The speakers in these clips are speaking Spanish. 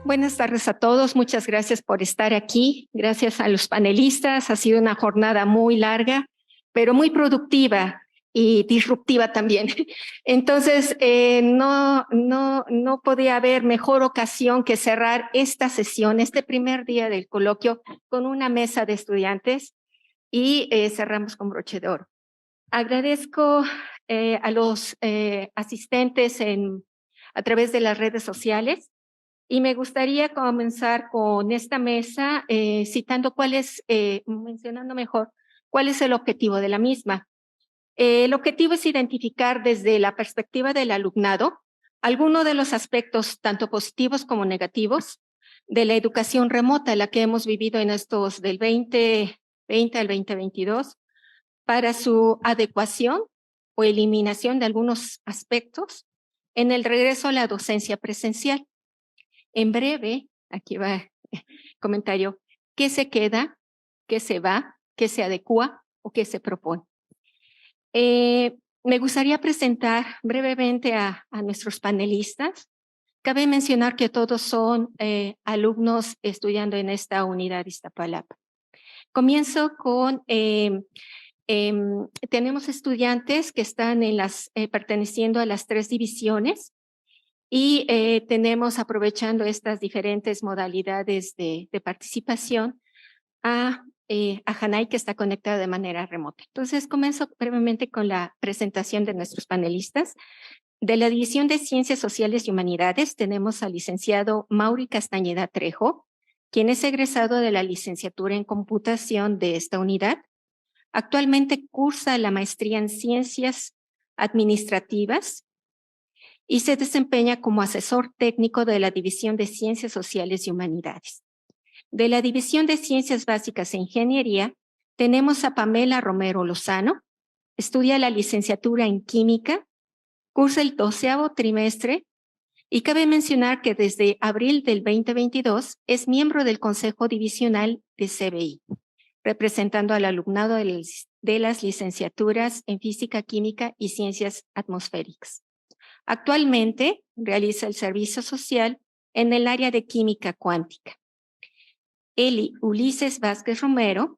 Buenas tardes a todos, muchas gracias por estar aquí, gracias a los panelistas, ha sido una jornada muy larga, pero muy productiva y disruptiva también. Entonces, no podía haber mejor ocasión que cerrar esta sesión, este primer día del coloquio, con una mesa de estudiantes y cerramos con broche de oro. Agradezco a los asistentes a través de las redes sociales. Y me gustaría comenzar con esta mesa mencionando mejor cuál es el objetivo de la misma. El objetivo es identificar desde la perspectiva del alumnado algunos de los aspectos, tanto positivos como negativos, de la educación remota, la que hemos vivido en estos del 2020 al 2022, para su adecuación o eliminación de algunos aspectos en el regreso a la docencia presencial. En breve, aquí va el comentario, ¿qué se queda, qué se va, qué se adecua o qué se propone? Me gustaría presentar brevemente a nuestros panelistas. Cabe mencionar que todos son alumnos estudiando en esta unidad de Iztapalapa. Comienzo con, tenemos estudiantes que están perteneciendo a las 3 divisiones. Y tenemos, aprovechando estas diferentes modalidades de participación, a Hanay, que está conectada de manera remota. Entonces, comienzo brevemente con la presentación de nuestros panelistas. De la División de Ciencias Sociales y Humanidades, tenemos al licenciado Mauri Castañeda Trejo, quien es egresado de la licenciatura en computación de esta unidad. Actualmente cursa la maestría en Ciencias Administrativas y se desempeña como asesor técnico de la División de Ciencias Sociales y Humanidades. De la División de Ciencias Básicas e Ingeniería, tenemos a Pamela Romero Lozano, estudia la licenciatura en Química, cursa el 12º trimestre y cabe mencionar que desde abril del 2022 es miembro del Consejo Divisional de CBI, representando al alumnado de las licenciaturas en Física, Química y Ciencias Atmosféricas. Actualmente realiza el servicio social en el área de química cuántica. Eli Ulises Vázquez Romero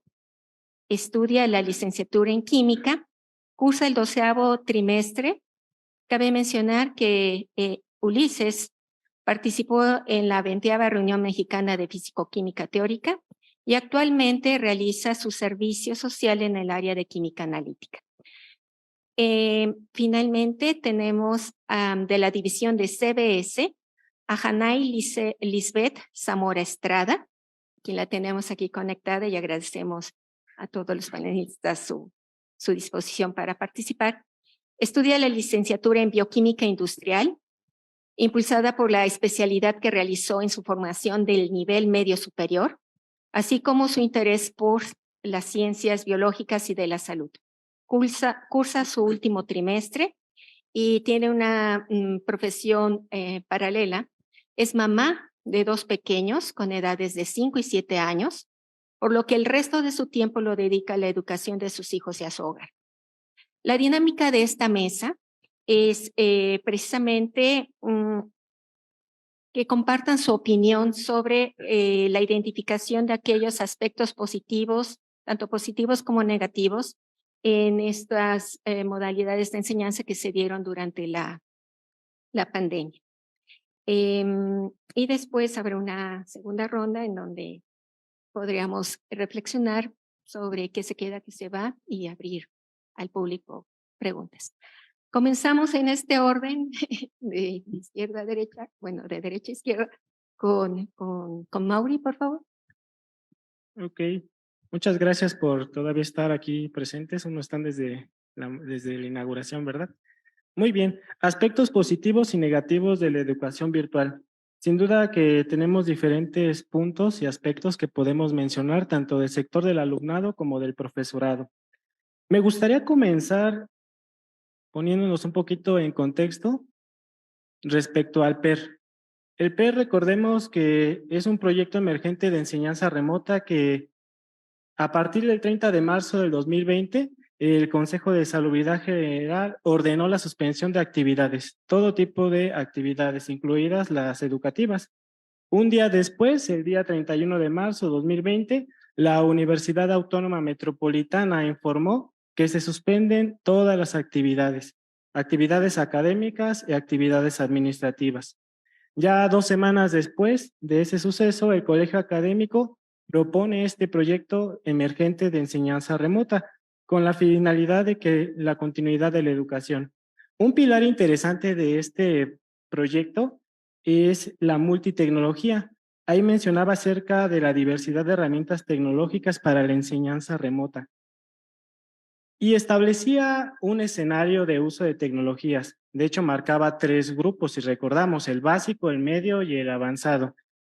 estudia la licenciatura en química, cursa el 12º trimestre. Cabe mencionar que Ulises participó en la 20ª Reunión Mexicana de Físico-Química Teórica y actualmente realiza su servicio social en el área de química analítica. Finalmente tenemos de la división de CBS a Hanay Lisbeth Zamora Estrada, quien la tenemos aquí conectada y agradecemos a todos los panelistas su disposición para participar. Estudia la licenciatura en Bioquímica Industrial, impulsada por la especialidad que realizó en su formación del nivel medio superior, así como su interés por las ciencias biológicas y de la salud. Cursa su último trimestre y tiene una profesión paralela. Es mamá de 2 pequeños con edades de 5 y 7 años, por lo que el resto de su tiempo lo dedica a la educación de sus hijos y a su hogar. La dinámica de esta mesa es precisamente que compartan su opinión sobre la identificación de aquellos aspectos positivos, tanto positivos como negativos, en estas modalidades de enseñanza que se dieron durante la pandemia. Y después habrá una segunda ronda en donde podríamos reflexionar sobre qué se queda, qué se va y abrir al público preguntas. Comenzamos en este orden de izquierda a derecha, bueno, de derecha a izquierda, con Mauri, por favor. Ok, muchas gracias por todavía estar aquí presentes. Uno están desde la inauguración, ¿verdad? Muy bien, aspectos positivos y negativos de la educación virtual. Sin duda que tenemos diferentes puntos y aspectos que podemos mencionar, tanto del sector del alumnado como del profesorado. Me gustaría comenzar poniéndonos un poquito en contexto respecto al PER. El PER, recordemos que es un proyecto emergente de enseñanza remota que a partir del 30 de marzo del 2020, el Consejo de Salubridad General ordenó la suspensión de actividades, todo tipo de actividades, incluidas las educativas. Un día después, el día 31 de marzo de 2020, la Universidad Autónoma Metropolitana informó que se suspenden todas las actividades, actividades académicas y actividades administrativas. Ya 2 semanas después de ese suceso, el colegio académico propone este proyecto emergente de enseñanza remota con la finalidad de que la continuidad de la educación. Un pilar interesante de este proyecto es la multitecnología. Ahí mencionaba acerca de la diversidad de herramientas tecnológicas para la enseñanza remota y establecía un escenario de uso de tecnologías. De hecho, marcaba 3 grupos, si recordamos, el básico, el medio y el avanzado.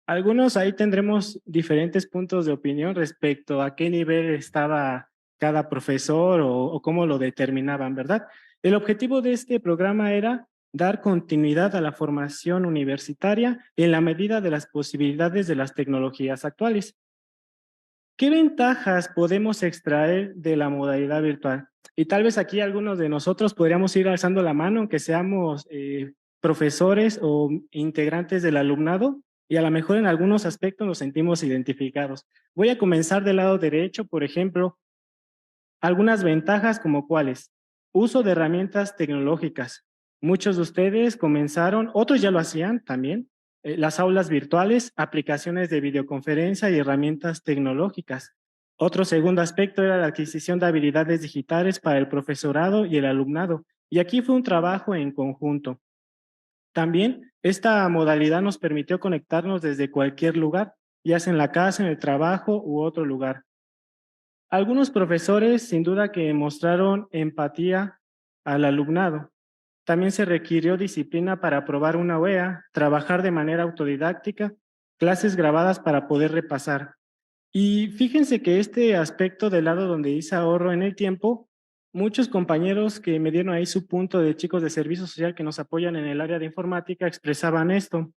Algunos ahí tendremos diferentes puntos de opinión respecto a qué nivel estaba cada profesor o cómo lo determinaban, ¿verdad? El objetivo de este programa era dar continuidad a la formación universitaria en la medida de las posibilidades de las tecnologías actuales. ¿Qué ventajas podemos extraer de la modalidad virtual? Y tal vez aquí algunos de nosotros podríamos ir alzando la mano, aunque seamos profesores o integrantes del alumnado, y a lo mejor en algunos aspectos nos sentimos identificados. Voy a comenzar del lado derecho, por ejemplo, algunas ventajas como cuáles. Uso de herramientas tecnológicas. Muchos de ustedes comenzaron, otros ya lo hacían también, las aulas virtuales, aplicaciones de videoconferencia y herramientas tecnológicas. Otro segundo aspecto era la adquisición de habilidades digitales para el profesorado y el alumnado. Y aquí fue un trabajo en conjunto. También esta modalidad nos permitió conectarnos desde cualquier lugar, ya sea en la casa, en el trabajo u otro lugar. Algunos profesores sin duda que mostraron empatía al alumnado. También se requirió disciplina para aprobar una OEA, trabajar de manera autodidáctica, clases grabadas para poder repasar. Y fíjense que este aspecto del lado donde dice ahorro en el tiempo, muchos compañeros que me dieron ahí su punto de chicos de servicio social que nos apoyan en el área de informática expresaban esto,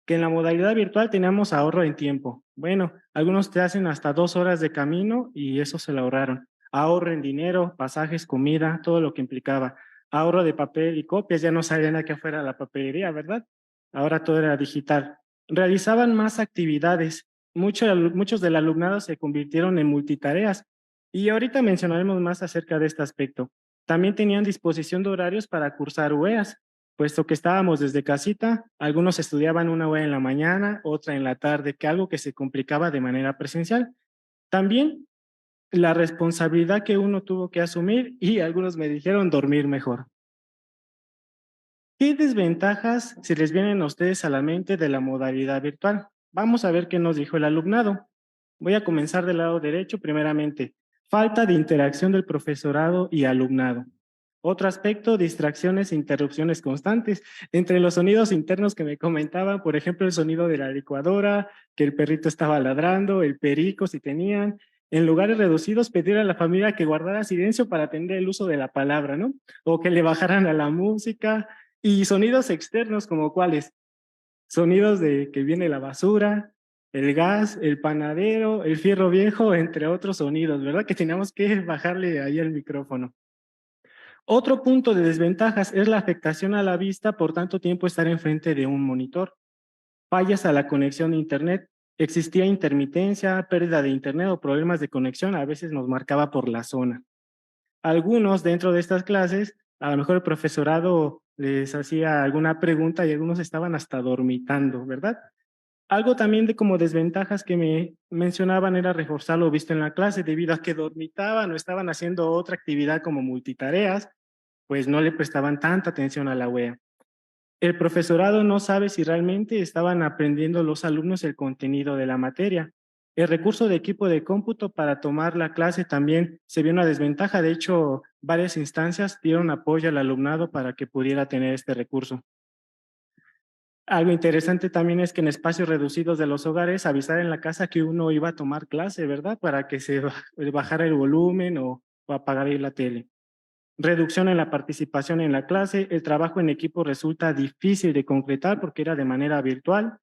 que en la modalidad virtual teníamos ahorro en tiempo. Bueno, algunos te hacen hasta 2 horas de camino y eso se lo ahorraron. Ahorro en dinero, pasajes, comida, todo lo que implicaba. Ahorro de papel y copias, ya no salían aquí afuera a la papelería, ¿verdad? Ahora todo era digital. Realizaban más actividades. Muchos del alumnado se convirtieron en multitareas y ahorita mencionaremos más acerca de este aspecto. También tenían disposición de horarios para cursar UEAs, puesto que estábamos desde casita, algunos estudiaban una hora en la mañana, otra en la tarde, que algo que se complicaba de manera presencial. También la responsabilidad que uno tuvo que asumir y algunos me dijeron dormir mejor. ¿Qué desventajas se les vienen a ustedes a la mente de la modalidad virtual? Vamos a ver qué nos dijo el alumnado. Voy a comenzar del lado derecho primeramente. Falta de interacción del profesorado y alumnado. Otro aspecto, distracciones e interrupciones constantes. Entre los sonidos internos que me comentaban, por ejemplo, el sonido de la licuadora, que el perrito estaba ladrando, el perico si tenían. En lugares reducidos, pedir a la familia que guardara silencio para atender el uso de la palabra, ¿no? O que le bajaran a la música. Y sonidos externos como cuáles. Sonidos de que viene la basura, el gas, el panadero, el fierro viejo, entre otros sonidos, ¿verdad? Que teníamos que bajarle ahí el micrófono. Otro punto de desventajas es la afectación a la vista por tanto tiempo estar enfrente de un monitor. Fallas a la conexión de internet. Existía intermitencia, pérdida de internet o problemas de conexión, a veces nos marcaba por la zona. Algunos dentro de estas clases, a lo mejor el profesorado les hacía alguna pregunta y algunos estaban hasta dormitando, ¿verdad? Algo también de como desventajas que me mencionaban era reforzar lo visto en la clase debido a que dormitaban o estaban haciendo otra actividad como multitareas, pues no le prestaban tanta atención a la web. El profesorado no sabe si realmente estaban aprendiendo los alumnos el contenido de la materia. El recurso de equipo de cómputo para tomar la clase también se vio una desventaja. De hecho, varias instancias dieron apoyo al alumnado para que pudiera tener este recurso. Algo interesante también es que en espacios reducidos de los hogares avisar en la casa que uno iba a tomar clase, ¿verdad? Para que se bajara el volumen o apagar ahí la tele. Reducción en la participación en la clase, el trabajo en equipo resulta difícil de concretar porque era de manera virtual.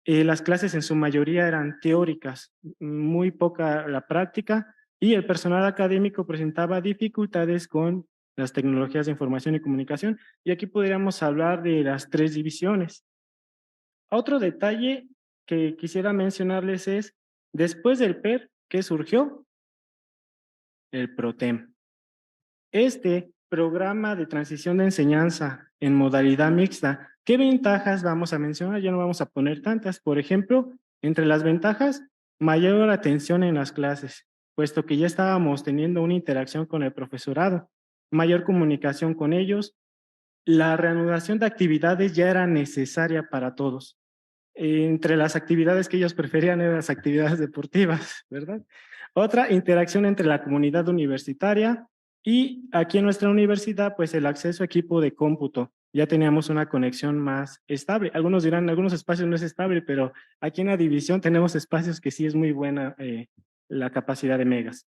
Las clases en su mayoría eran teóricas, muy poca la práctica y el personal académico presentaba dificultades con las tecnologías de información y comunicación. Y aquí podríamos hablar de las 3 divisiones. Otro detalle que quisiera mencionarles es, después del PER, ¿qué surgió? El PROTEM. Este programa de transición de enseñanza en modalidad mixta, ¿qué ventajas vamos a mencionar? Ya no vamos a poner tantas. Por ejemplo, entre las ventajas, mayor atención en las clases, puesto que ya estábamos teniendo una interacción con el profesorado, mayor comunicación con ellos, la reanudación de actividades ya era necesaria para todos. Entre las actividades que ellos preferían eran las actividades deportivas, ¿verdad? Otra, interacción entre la comunidad universitaria y aquí en nuestra universidad, pues el acceso a equipo de cómputo. Ya teníamos una conexión más estable. Algunos dirán, algunos espacios no es estable, pero aquí en la división tenemos espacios que sí es muy buena la capacidad de megas.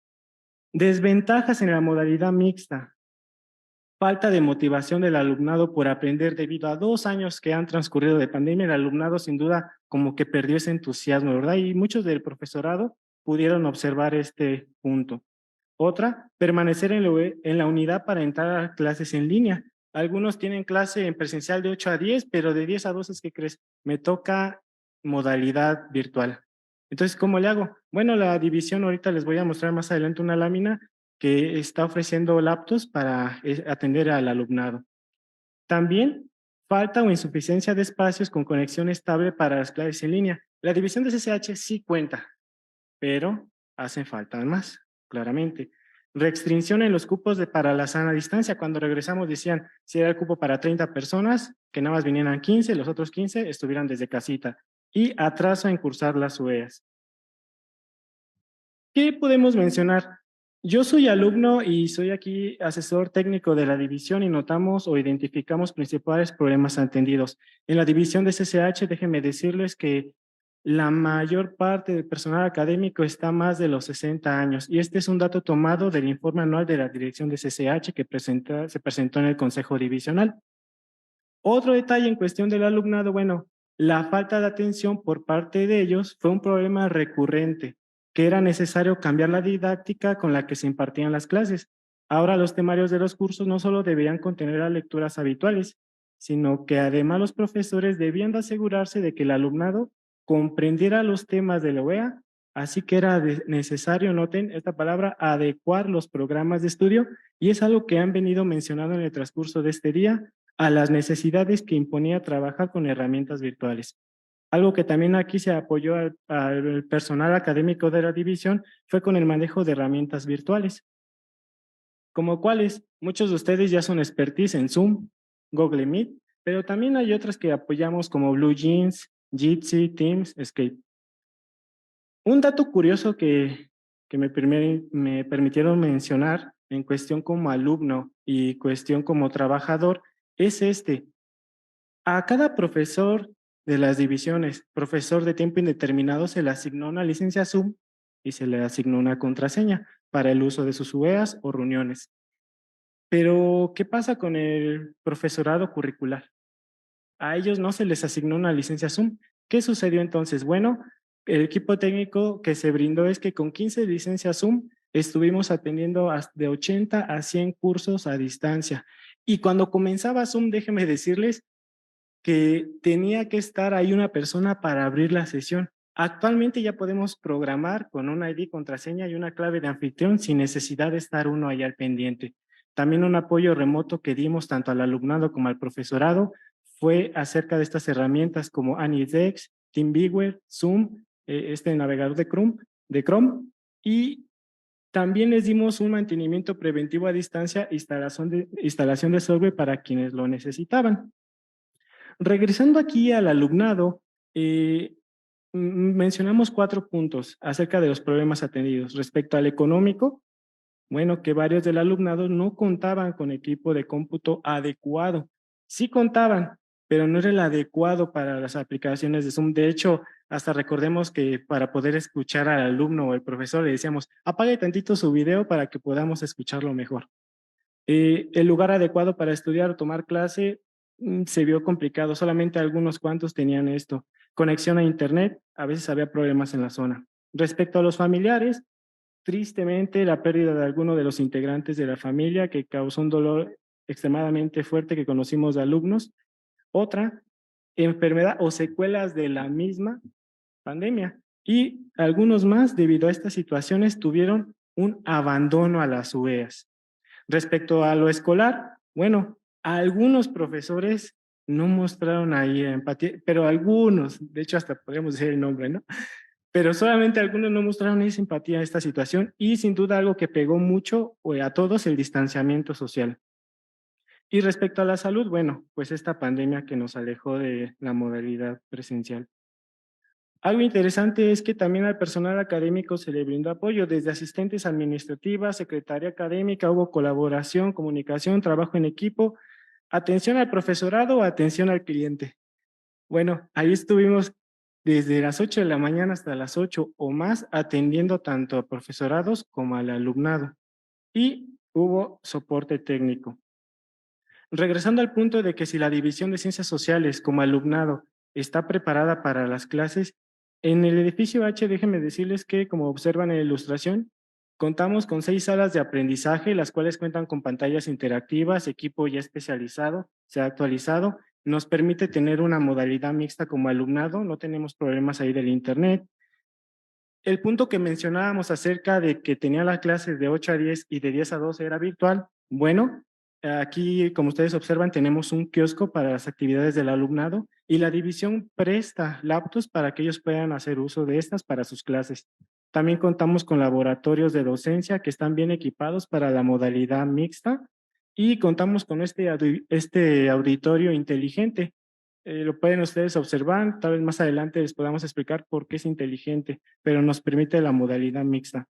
Desventajas en la modalidad mixta. Falta de motivación del alumnado por aprender debido a 2 años que han transcurrido de pandemia. El alumnado sin duda como que perdió ese entusiasmo, ¿verdad? Y muchos del profesorado pudieron observar este punto. Otra, permanecer en la unidad para entrar a clases en línea. Algunos tienen clase en presencial de 8 a 10, pero de 10 a 12, ¿qué crees? Me toca modalidad virtual. Entonces, ¿cómo le hago? Bueno, la división, ahorita les voy a mostrar más adelante una lámina que está ofreciendo laptops para atender al alumnado. También falta o insuficiencia de espacios con conexión estable para las clases en línea. La división de CCH sí cuenta, pero hacen falta más, claramente. Restricción en los cupos para la sana distancia. Cuando regresamos decían, si era el cupo para 30 personas, que nada más vinieran 15, los otros 15 estuvieran desde casita. Y atraso en cursar las UEAs. ¿Qué podemos mencionar? Yo soy alumno y soy aquí asesor técnico de la división y notamos o identificamos principales problemas atendidos. En la división de CCH, déjenme decirles que la mayor parte del personal académico está más de los 60 años y este es un dato tomado del informe anual de la dirección de CCH que se presentó en el Consejo Divisional. Otro detalle en cuestión del alumnado, bueno, la falta de atención por parte de ellos fue un problema recurrente, que era necesario cambiar la didáctica con la que se impartían las clases. Ahora los temarios de los cursos no solo debían contener las lecturas habituales, sino que además los profesores debían de asegurarse de que el alumnado comprendiera los temas de la OEA, así que era necesario, noten esta palabra, adecuar los programas de estudio, y es algo que han venido mencionando en el transcurso de este día, a las necesidades que imponía trabajar con herramientas virtuales. Algo que también aquí se apoyó al personal académico de la división fue con el manejo de herramientas virtuales, como cuáles muchos de ustedes ya son expertise en Zoom, Google Meet, pero también hay otras que apoyamos como BlueJeans, Jitsi, Teams, Escape. Un dato curioso que me permitieron mencionar en cuestión como alumno y cuestión como trabajador es este. A cada profesor de las divisiones, profesor de tiempo indeterminado, se le asignó una licencia Zoom y se le asignó una contraseña para el uso de sus UEAs o reuniones. Pero, ¿qué pasa con el profesorado curricular? A ellos no se les asignó una licencia Zoom. ¿Qué sucedió entonces? Bueno, el equipo técnico que se brindó es que con 15 licencias Zoom estuvimos atendiendo de 80 a 100 cursos a distancia. Y cuando comenzaba Zoom, déjenme decirles que tenía que estar ahí una persona para abrir la sesión. Actualmente ya podemos programar con un ID, contraseña y una clave de anfitrión sin necesidad de estar uno ahí al pendiente. También un apoyo remoto que dimos tanto al alumnado como al profesorado fue acerca de estas herramientas como AnyDex, TeamViewer, Zoom, este navegador de Chrome, y también les dimos un mantenimiento preventivo a distancia, instalación de software para quienes lo necesitaban. Regresando aquí al alumnado, mencionamos 4 puntos acerca de los problemas atendidos. Respecto al económico, bueno, que varios del alumnado no contaban con equipo de cómputo adecuado. Sí contaban, pero no era el adecuado para las aplicaciones de Zoom. De hecho, hasta recordemos que para poder escuchar al alumno o al profesor le decíamos, apague tantito su video para que podamos escucharlo mejor. El lugar adecuado para estudiar o tomar clase se vio complicado, solamente algunos cuantos tenían esto. Conexión a internet, a veces había problemas en la zona. Respecto a los familiares, tristemente la pérdida de alguno de los integrantes de la familia que causó un dolor extremadamente fuerte que conocimos de alumnos. Otra, enfermedad o secuelas de la misma pandemia. Y algunos más, debido a estas situaciones, tuvieron un abandono a las UEAs. Respecto a lo escolar, bueno, algunos profesores no mostraron ahí empatía, pero algunos, de hecho hasta podríamos decir el nombre, ¿no? Pero solamente algunos no mostraron esa empatía a esta situación y sin duda algo que pegó mucho a todos, el distanciamiento social. Y respecto a la salud, bueno, pues esta pandemia que nos alejó de la modalidad presencial. Algo interesante es que también al personal académico se le brindó apoyo, desde asistentes administrativas, secretaría académica, hubo colaboración, comunicación, trabajo en equipo, atención al profesorado, atención al cliente. Bueno, ahí estuvimos desde las 8 de la mañana hasta las 8 o más atendiendo tanto a profesorados como al alumnado y hubo soporte técnico. Regresando al punto de que si la división de ciencias sociales como alumnado está preparada para las clases, en el edificio H, déjenme decirles que, como observan en la ilustración, contamos con 6 salas de aprendizaje, las cuales cuentan con pantallas interactivas, equipo ya especializado, se ha actualizado, nos permite tener una modalidad mixta como alumnado, no tenemos problemas ahí del internet. El punto que mencionábamos acerca de que tenía las clases de 8 a 10 y de 10 a 12 era virtual, bueno, aquí, como ustedes observan, tenemos un kiosco para las actividades del alumnado y la división presta laptops para que ellos puedan hacer uso de estas para sus clases. También contamos con laboratorios de docencia que están bien equipados para la modalidad mixta y contamos con este auditorio inteligente. Lo pueden ustedes observar, tal vez más adelante les podamos explicar por qué es inteligente, pero nos permite la modalidad mixta.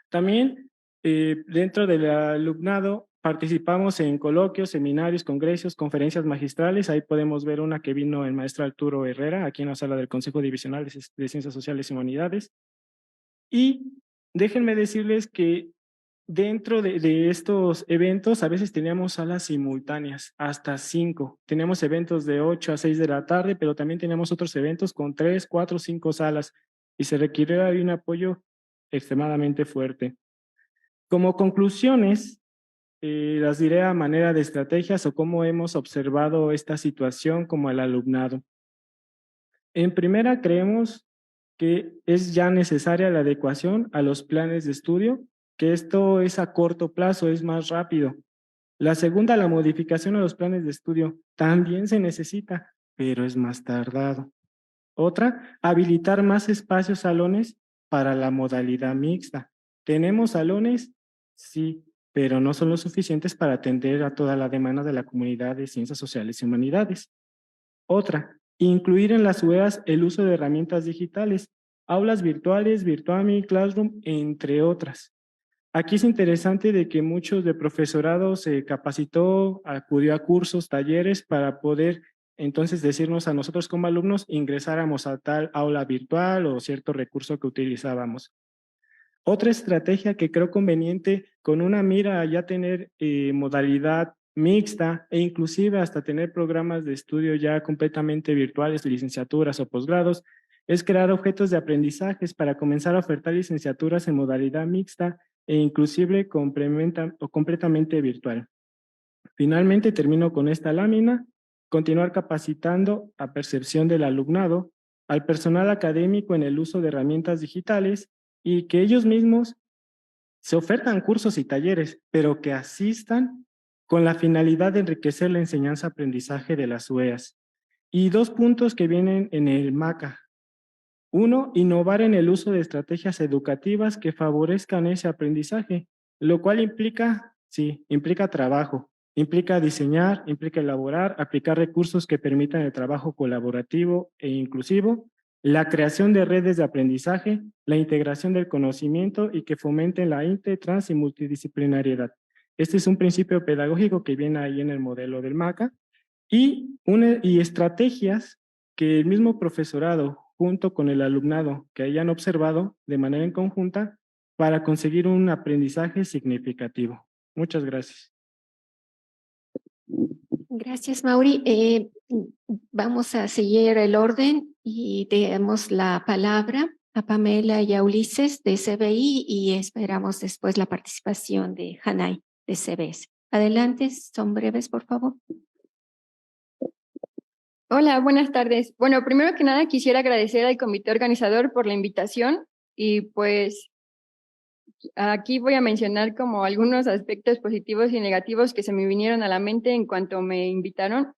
También dentro del alumnado participamos en coloquios, seminarios, congresos, conferencias magistrales. Ahí podemos ver una que vino el maestro Arturo Herrera, aquí en la sala del Consejo Divisional de Ciencias Sociales y Humanidades. Y déjenme decirles que dentro de estos eventos a veces teníamos salas simultáneas, hasta 5. Teníamos eventos de 8 a 6 de la tarde, pero también teníamos otros eventos con 3, 4, 5 salas y se requirió ahí un apoyo extremadamente fuerte. Como conclusiones, las diré a manera de estrategias o cómo hemos observado esta situación como el alumnado. En primera, creemos que es ya necesaria la adecuación a los planes de estudio, que esto es a corto plazo, es más rápido. La segunda, la modificación a los planes de estudio, también se necesita, pero es más tardado. Otra, habilitar más espacios salones para la modalidad mixta. ¿Tenemos salones? Sí, pero no son lo suficientes para atender a toda la demanda de la comunidad de ciencias sociales y humanidades. Otra, incluir en las UEAs el uso de herramientas digitales, aulas virtuales, Virtuami, Classroom, entre otras. Aquí es interesante de que muchos de profesorado se capacitó, acudió a cursos, talleres para poder entonces decirnos a nosotros como alumnos ingresáramos a tal aula virtual o cierto recurso que utilizábamos. Otra estrategia que creo conveniente con una mira a ya tener modalidad mixta e inclusive hasta tener programas de estudio ya completamente virtuales, licenciaturas o posgrados, es crear objetos de aprendizajes para comenzar a ofertar licenciaturas en modalidad mixta e inclusive completamente virtual. Finalmente termino con esta lámina, continuar capacitando a percepción del alumnado, al personal académico en el uso de herramientas digitales y que ellos mismos se ofertan cursos y talleres, pero que asistan con la finalidad de enriquecer la enseñanza-aprendizaje de las UEAs. Y 2 puntos que vienen en el MACA. 1, innovar en el uso de estrategias educativas que favorezcan ese aprendizaje, lo cual implica, sí, implica trabajo, implica diseñar, implica elaborar, aplicar recursos que permitan el trabajo colaborativo e inclusivo, la creación de redes de aprendizaje, la integración del conocimiento y que fomenten la inter, trans y multidisciplinariedad. Este es un principio pedagógico que viene ahí en el modelo del MACA y estrategias que el mismo profesorado junto con el alumnado que hayan observado de manera en conjunta para conseguir un aprendizaje significativo. Muchas gracias. Gracias, Mauri. Vamos a seguir el orden y damos la palabra a Pamela y a Ulises de CBI y esperamos después la participación de Hanay de CBS. Adelante, son breves, por favor. Hola, buenas tardes. Bueno, primero que nada quisiera agradecer al comité organizador por la invitación y pues aquí voy a mencionar como algunos aspectos positivos y negativos que se me vinieron a la mente en cuanto me invitaron.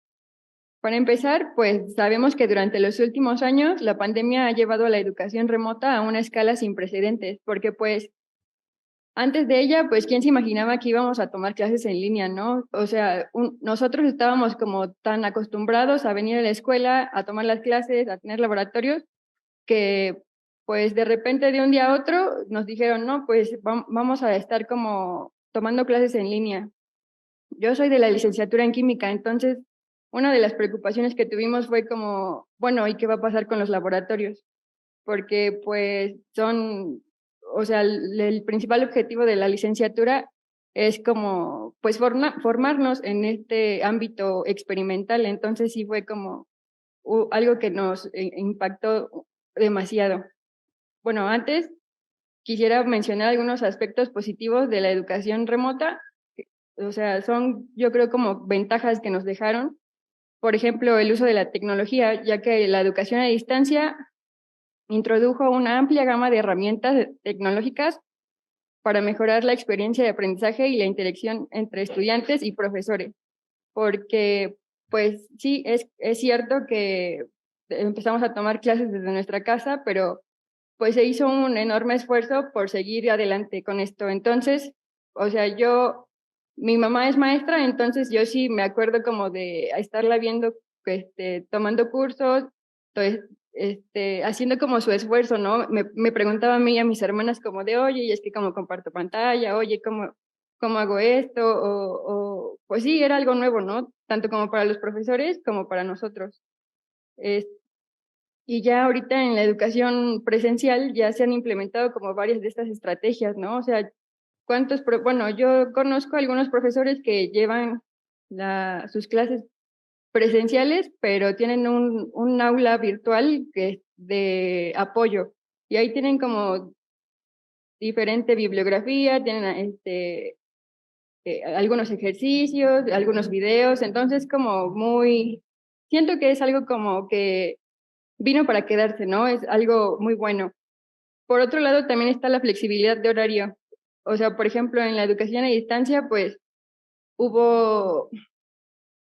Para empezar, pues sabemos que durante los últimos años la pandemia ha llevado a la educación remota a una escala sin precedentes, porque pues antes de ella, pues quién se imaginaba que íbamos a tomar clases en línea, ¿no? O sea, nosotros estábamos como tan acostumbrados a venir a la escuela, a tomar las clases, a tener laboratorios, que pues de repente de un día a otro nos dijeron, no, pues vamos a estar como tomando clases en línea. Yo soy de la licenciatura en química, entonces una de las preocupaciones que tuvimos fue como, bueno, ¿y qué va a pasar con los laboratorios? Porque pues son, o sea, el principal objetivo de la licenciatura es como, pues formarnos en este ámbito experimental, entonces sí fue como algo que nos impactó demasiado. Bueno, antes quisiera mencionar algunos aspectos positivos de la educación remota, o sea, son yo creo como ventajas que nos dejaron. Por ejemplo, el uso de la tecnología, ya que la educación a distancia introdujo una amplia gama de herramientas tecnológicas para mejorar la experiencia de aprendizaje y la interacción entre estudiantes y profesores. Porque, pues sí, es cierto que empezamos a tomar clases desde nuestra casa, pero pues se hizo un enorme esfuerzo por seguir adelante con esto. Entonces, o sea, mi mamá es maestra, entonces yo sí me acuerdo como de estarla viendo, tomando cursos, entonces, haciendo como su esfuerzo, ¿no? Me preguntaba a mí y a mis hermanas como de, oye, y es que cómo comparto pantalla, oye, cómo hago esto, pues sí, era algo nuevo, ¿no? Tanto como para los profesores como para nosotros. Y ya ahorita en la educación presencial ya se han implementado como varias de estas estrategias, ¿no? O sea, bueno, yo conozco algunos profesores que llevan sus clases presenciales, pero tienen un aula virtual que es de apoyo. Y ahí tienen como diferente bibliografía, tienen algunos ejercicios, algunos videos, entonces como siento que es algo como que vino para quedarse, ¿no? Es algo muy bueno. Por otro lado, también está la flexibilidad de horario. O sea, por ejemplo, en la educación a distancia, pues hubo,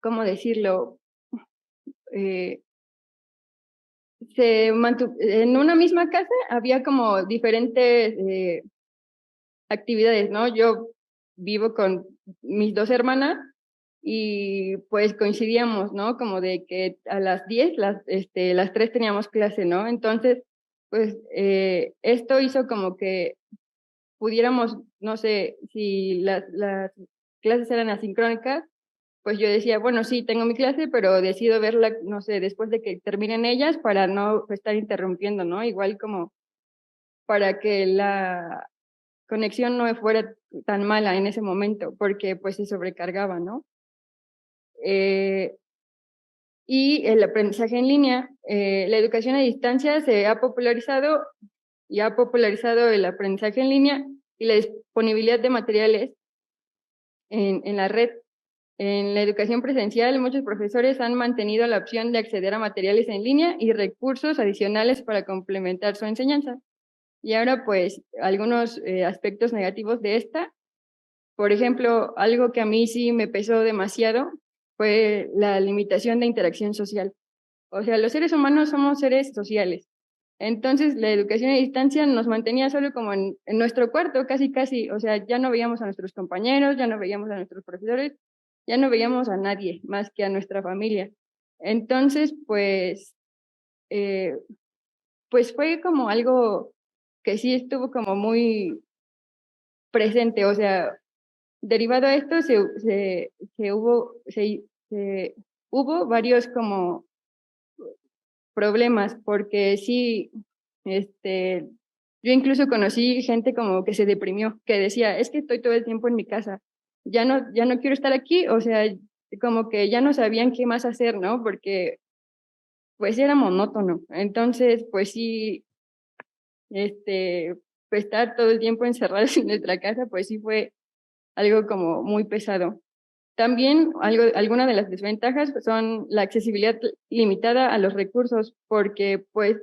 ¿cómo decirlo? Eh, en una misma casa había como diferentes actividades, ¿no? Yo vivo con mis dos hermanas y pues coincidíamos, ¿no? Como de que a las 10, las tres teníamos clase, ¿no? Entonces, pues esto hizo como que pudiéramos, no sé, si las clases eran asincrónicas, pues yo decía, bueno, sí, tengo mi clase, pero decido verla, no sé, después de que terminen ellas para no estar interrumpiendo, ¿no? Igual como para que la conexión no fuera tan mala en ese momento, porque pues se sobrecargaba, ¿no? Eh, y el aprendizaje en línea, la educación a distancia se ha popularizado y ha popularizado el aprendizaje en línea y la disponibilidad de materiales en la red. En la educación presencial, muchos profesores han mantenido la opción de acceder a materiales en línea y recursos adicionales para complementar su enseñanza. Y ahora, pues, algunos aspectos negativos de esta. Por ejemplo, algo que a mí sí me pesó demasiado fue la limitación de interacción social. O sea, los seres humanos somos seres sociales. Entonces, la educación a distancia nos mantenía solo como en nuestro cuarto, casi, casi. O sea, ya no veíamos a nuestros compañeros, ya no veíamos a nuestros profesores, ya no veíamos a nadie más que a nuestra familia. Entonces, eh, pues fue como algo que sí estuvo como muy presente. O sea, derivado a esto, hubo varios como problemas, porque sí, yo incluso conocí gente como que se deprimió, que decía, es que estoy todo el tiempo en mi casa, ya no quiero estar aquí, o sea, como que ya no sabían qué más hacer, ¿no? Porque pues era monótono. Entonces, pues sí, pues estar todo el tiempo encerrados en nuestra casa, pues sí fue algo como muy pesado. También algunas de las desventajas son la accesibilidad limitada a los recursos, porque pues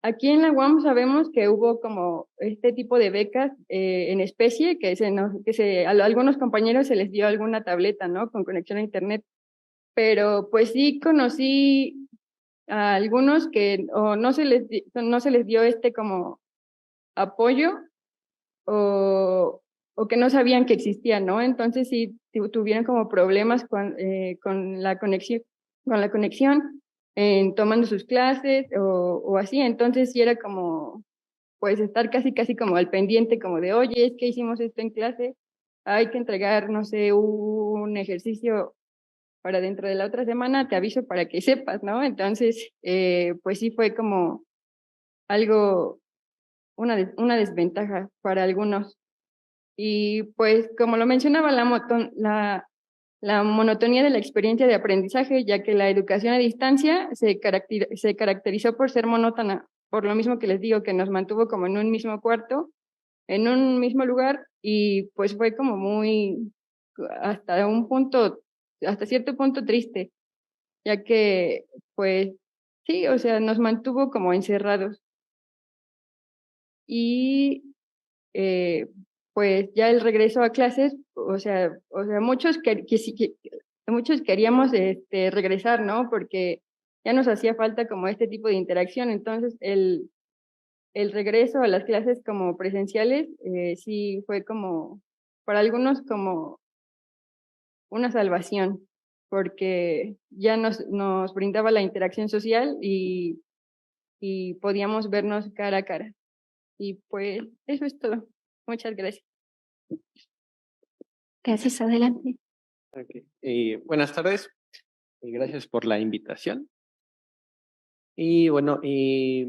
aquí en la UAM sabemos que hubo como este tipo de becas en especie, a algunos compañeros se les dio alguna tableta, ¿no? Con conexión a internet, pero pues sí conocí a algunos que o no no se les dio este como apoyo o que no sabían que existía, ¿no? Entonces sí tuvieron como problemas con la conexión, en tomando sus clases o así. Entonces sí era como, pues estar casi como al pendiente, como de, oye, es que hicimos esto en clase, hay que entregar, no sé, un ejercicio para dentro de la otra semana, te aviso para que sepas, ¿no? Entonces, pues sí fue como algo, una desventaja para algunos. Y pues, como lo mencionaba, la monotonía de la experiencia de aprendizaje, ya que la educación a distancia se caracterizó por ser monótona, por lo mismo que les digo, que nos mantuvo como en un mismo cuarto, en un mismo lugar, y pues fue como muy, hasta cierto punto triste, ya que, pues, sí, o sea, nos mantuvo como encerrados. Y eh, pues ya el regreso a clases, o sea, muchos queríamos regresar, ¿no? Porque ya nos hacía falta como este tipo de interacción. Entonces, el regreso a las clases como presenciales, sí fue como, para algunos, como una salvación, porque ya nos brindaba la interacción social y podíamos vernos cara a cara. Y pues eso es todo. Muchas gracias. Gracias, adelante. Ok. Buenas tardes y gracias por la invitación. Y bueno, ya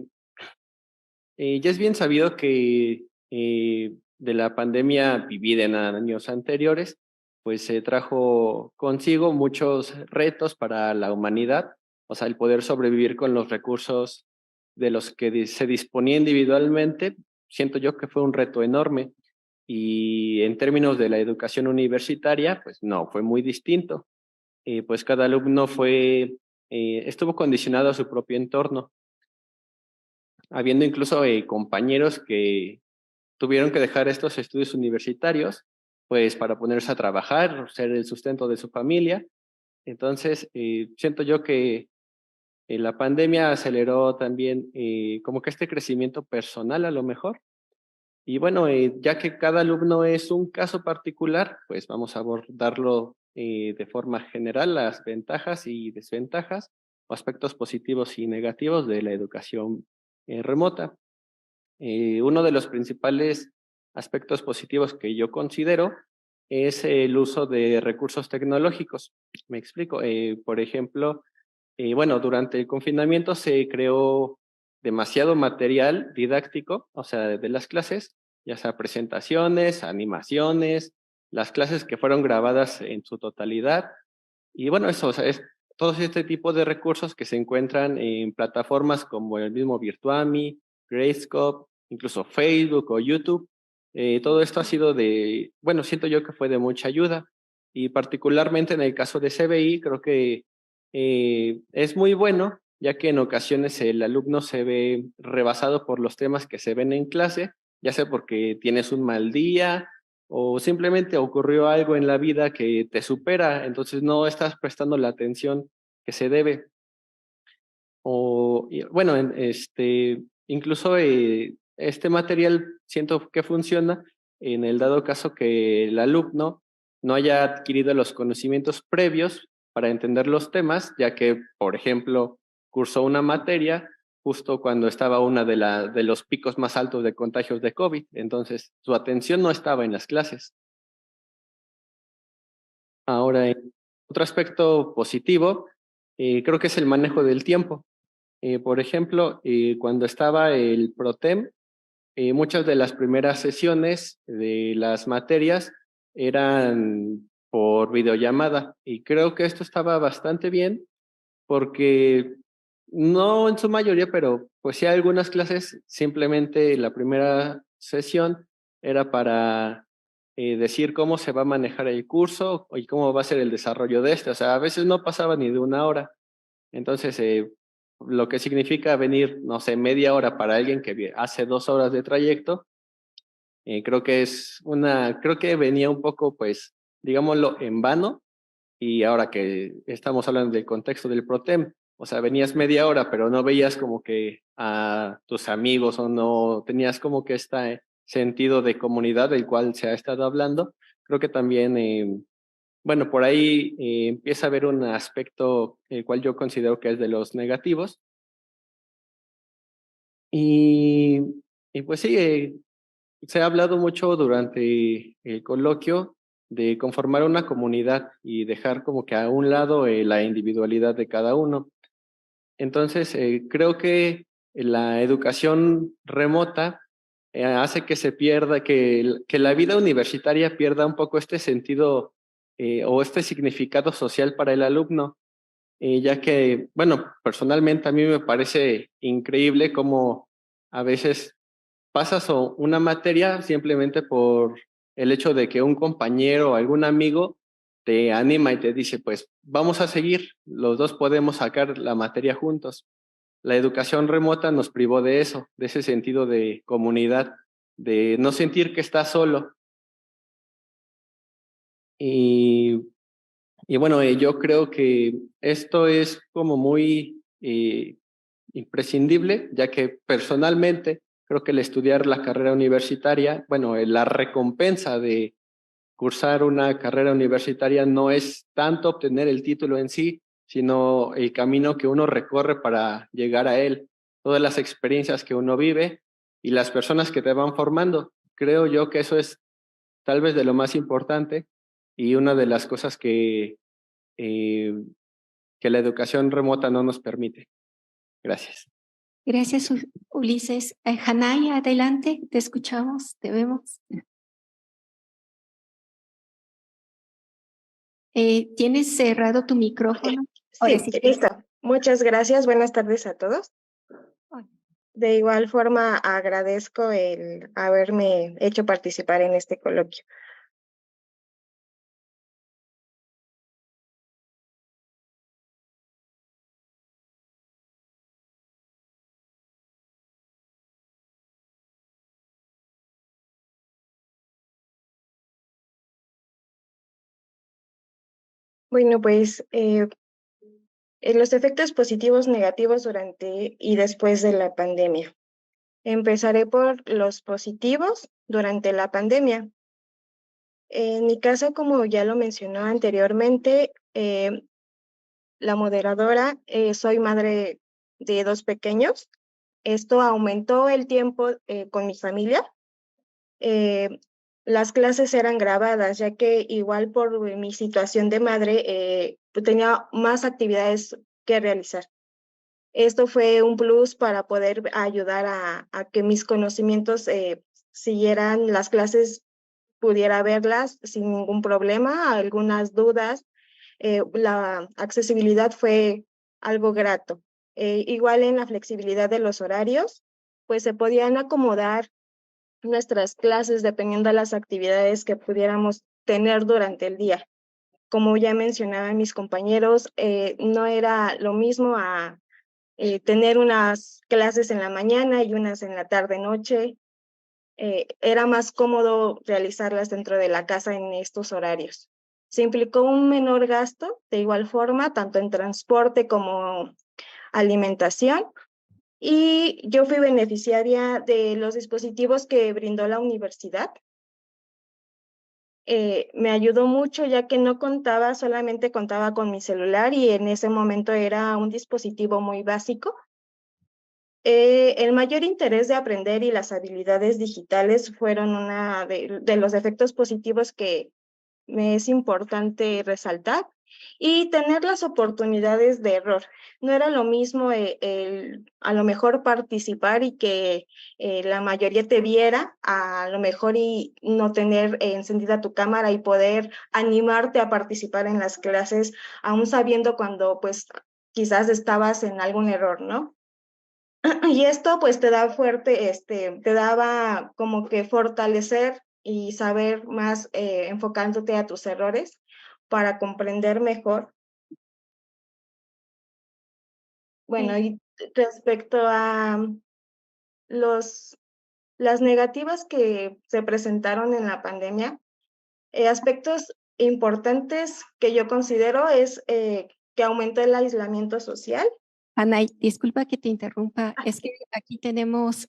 es bien sabido que de la pandemia vivida en años anteriores, pues se trajo consigo muchos retos para la humanidad, o sea, el poder sobrevivir con los recursos de los que se disponía individualmente, siento yo que fue un reto enorme. Y en términos de la educación universitaria, pues no, fue muy distinto. Pues cada alumno estuvo condicionado a su propio entorno, habiendo incluso compañeros que tuvieron que dejar estos estudios universitarios, pues para ponerse a trabajar, ser el sustento de su familia. Entonces, siento yo que la pandemia aceleró también como que este crecimiento personal a lo mejor. Y bueno, ya que cada alumno es un caso particular, pues vamos a abordarlo de forma general, las ventajas y desventajas, o aspectos positivos y negativos de la educación remota. Uno de los principales aspectos positivos que yo considero es el uso de recursos tecnológicos. Me explico. Por ejemplo, bueno, durante el confinamiento se creó demasiado material didáctico, o sea, de las clases, ya sea presentaciones, animaciones, las clases que fueron grabadas en su totalidad. Y bueno, eso, o sea, es todo este tipo de recursos que se encuentran en plataformas como el mismo Virtuami, Gradescope, incluso Facebook o YouTube. Todo esto ha sido bueno, siento yo que fue de mucha ayuda. Y particularmente en el caso de CBI, creo que es muy bueno, ya que en ocasiones el alumno se ve rebasado por los temas que se ven en clase, ya sea porque tienes un mal día o simplemente ocurrió algo en la vida que te supera, entonces no estás prestando la atención que se debe. Bueno, incluso este material siento que funciona en el dado caso que el alumno no haya adquirido los conocimientos previos para entender los temas, ya que, por ejemplo, cursó una materia justo cuando estaba de los picos más altos de contagios de COVID, entonces su atención no estaba en las clases. Ahora, otro aspecto positivo, creo que es el manejo del tiempo. Por ejemplo, cuando estaba el PROTEM, muchas de las primeras sesiones de las materias eran por videollamada y creo que esto estaba bastante bien porque no en su mayoría, pero pues sí algunas clases simplemente la primera sesión era para decir cómo se va a manejar el curso y cómo va a ser el desarrollo de este. O sea, a veces no pasaba ni de una hora. Entonces, lo que significa venir, no sé, media hora para alguien que hace 2 horas de trayecto, creo que venía un poco, pues, digámoslo, en vano. Y ahora que estamos hablando del contexto del PROTEM, o sea, venías media hora, pero no veías como que a tus amigos o no tenías como que este sentido de comunidad del cual se ha estado hablando. Creo que también, bueno, por ahí empieza a haber un aspecto el cual yo considero que es de los negativos. Y, y pues sí, se ha hablado mucho durante el coloquio de conformar una comunidad y dejar como que a un lado la individualidad de cada uno. Entonces, creo que la educación remota hace que se pierda, que la vida universitaria pierda un poco este sentido o este significado social para el alumno, ya que, bueno, personalmente a mí me parece increíble cómo a veces pasas una materia simplemente por el hecho de que un compañero o algún amigo te anima y te dice, pues vamos a seguir, los dos podemos sacar la materia juntos. La educación remota nos privó de eso, de ese sentido de comunidad, de no sentir que estás solo. Y, y bueno, yo creo que esto es como muy imprescindible, ya que personalmente creo que el estudiar la carrera universitaria, bueno, la recompensa de cursar una carrera universitaria no es tanto obtener el título en sí, sino el camino que uno recorre para llegar a él, todas las experiencias que uno vive y las personas que te van formando. Creo yo que eso es tal vez de lo más importante y una de las cosas eh, que la educación remota no nos permite. Gracias. Gracias, Ulises. Hanay, adelante, te escuchamos, te vemos. ¿Tienes cerrado tu micrófono? Ahora Sí, sí. listo. Muchas gracias. Buenas tardes a todos. Hola. De igual forma, agradezco el haberme hecho participar en este coloquio. Bueno, pues los efectos positivos, negativos durante y después de la pandemia. Empezaré por los positivos durante la pandemia. En mi caso, como ya lo mencionó anteriormente, la moderadora, soy madre de 2 pequeños. Esto aumentó el tiempo con mi familia. Las clases eran grabadas, ya que igual por mi situación de madre tenía más actividades que realizar. Esto fue un plus para poder ayudar a que mis conocimientos siguieran las clases, pudiera verlas sin ningún problema, algunas dudas. La accesibilidad fue algo grato. Igual en la flexibilidad de los horarios, pues se podían acomodar nuestras clases dependiendo de las actividades que pudiéramos tener durante el día. Como ya mencionaban mis compañeros, no era lo mismo a tener unas clases en la mañana y unas en la tarde-noche. Era más cómodo realizarlas dentro de la casa en estos horarios. Se implicó un menor gasto, de igual forma, tanto en transporte como alimentación, y yo fui beneficiaria de los dispositivos que brindó la universidad. Me ayudó mucho ya que no contaba, solamente contaba con mi celular y en ese momento era un dispositivo muy básico. El mayor interés de aprender y las habilidades digitales fueron una de los efectos positivos que me es importante resaltar, y tener las oportunidades de error. No era lo mismo a lo mejor participar y que la mayoría te viera, a lo mejor y no tener encendida tu cámara y poder animarte a participar en las clases, aún sabiendo cuando pues quizás estabas en algún error, ¿no? Y esto pues te da te daba como que fortalecer y saber más enfocándote a tus errores para comprender mejor. Bueno, Sí. y respecto a las negativas que se presentaron en la pandemia, aspectos importantes que yo considero es que aumentó el aislamiento social. Anay, disculpa que te interrumpa, es que aquí tenemos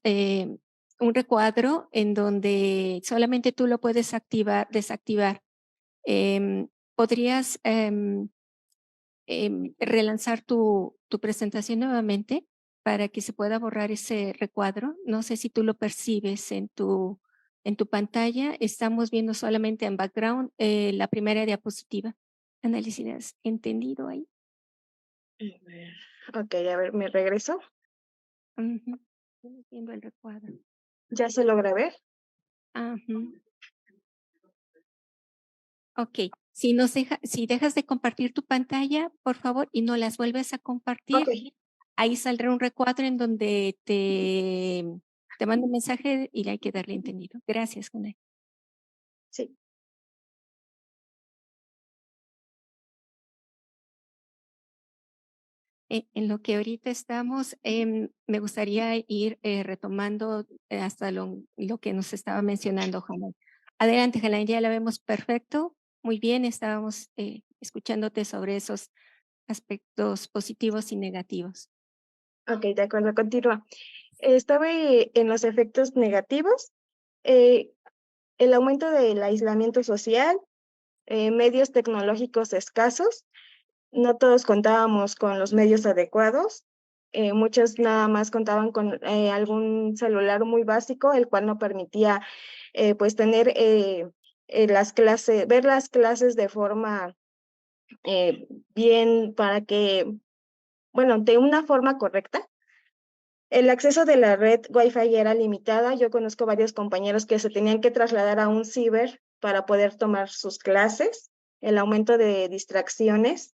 un recuadro en donde solamente tú lo puedes desactivar. ¿Podrías relanzar tu presentación nuevamente para que se pueda borrar ese recuadro? No sé si tú lo percibes en tu pantalla. Estamos viendo solamente en background la primera diapositiva. Análisis, ¿has entendido ahí? Ok, a ver, me regreso. Ujú. Estamos viendo el recuadro. ¿Ya se logra ver? Ajá. Ok, si dejas de compartir tu pantalla, por favor, y no las vuelves a compartir, Ok, ahí saldrá un recuadro en donde te mando un mensaje y hay que darle entendido. Gracias, Conay. sí. En lo que ahorita estamos, me gustaría ir retomando hasta lo que nos estaba mencionando Hanay. Adelante, Hanay, ya la vemos perfecto. Muy bien, estábamos escuchándote sobre esos aspectos positivos y negativos. Ok, de acuerdo, continúa. Estaba en los efectos negativos, eh, el aumento del aislamiento social, medios tecnológicos escasos. No todos contábamos con los medios adecuados. Muchos nada más contaban con algún celular muy básico, el cual no permitía pues tener las clases, ver las clases de forma bien para que, bueno, de una forma correcta. El acceso de la red Wi-Fi era limitada. Yo conozco varios compañeros que se tenían que trasladar a un ciber para poder tomar sus clases. El aumento de distracciones.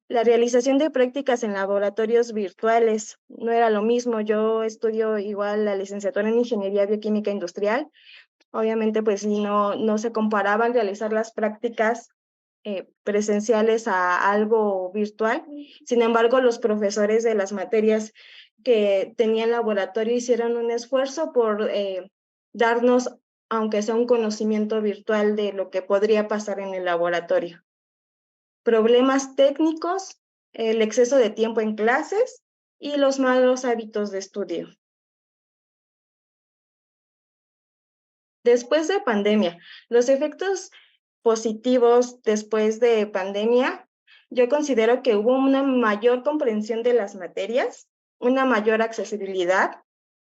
La realización de prácticas en laboratorios virtuales no era lo mismo. Yo estudio igual la licenciatura en Ingeniería Bioquímica Industrial. Obviamente, pues no se comparaban realizar las prácticas presenciales a algo virtual. Sin embargo, los profesores de las materias que tenían laboratorio hicieron un esfuerzo por darnos, aunque sea un conocimiento virtual de lo que podría pasar en el laboratorio. Problemas técnicos, el exceso de tiempo en clases y los malos hábitos de estudio. Después de pandemia, los efectos positivos después de pandemia, yo considero que hubo una mayor comprensión de las materias, una mayor accesibilidad,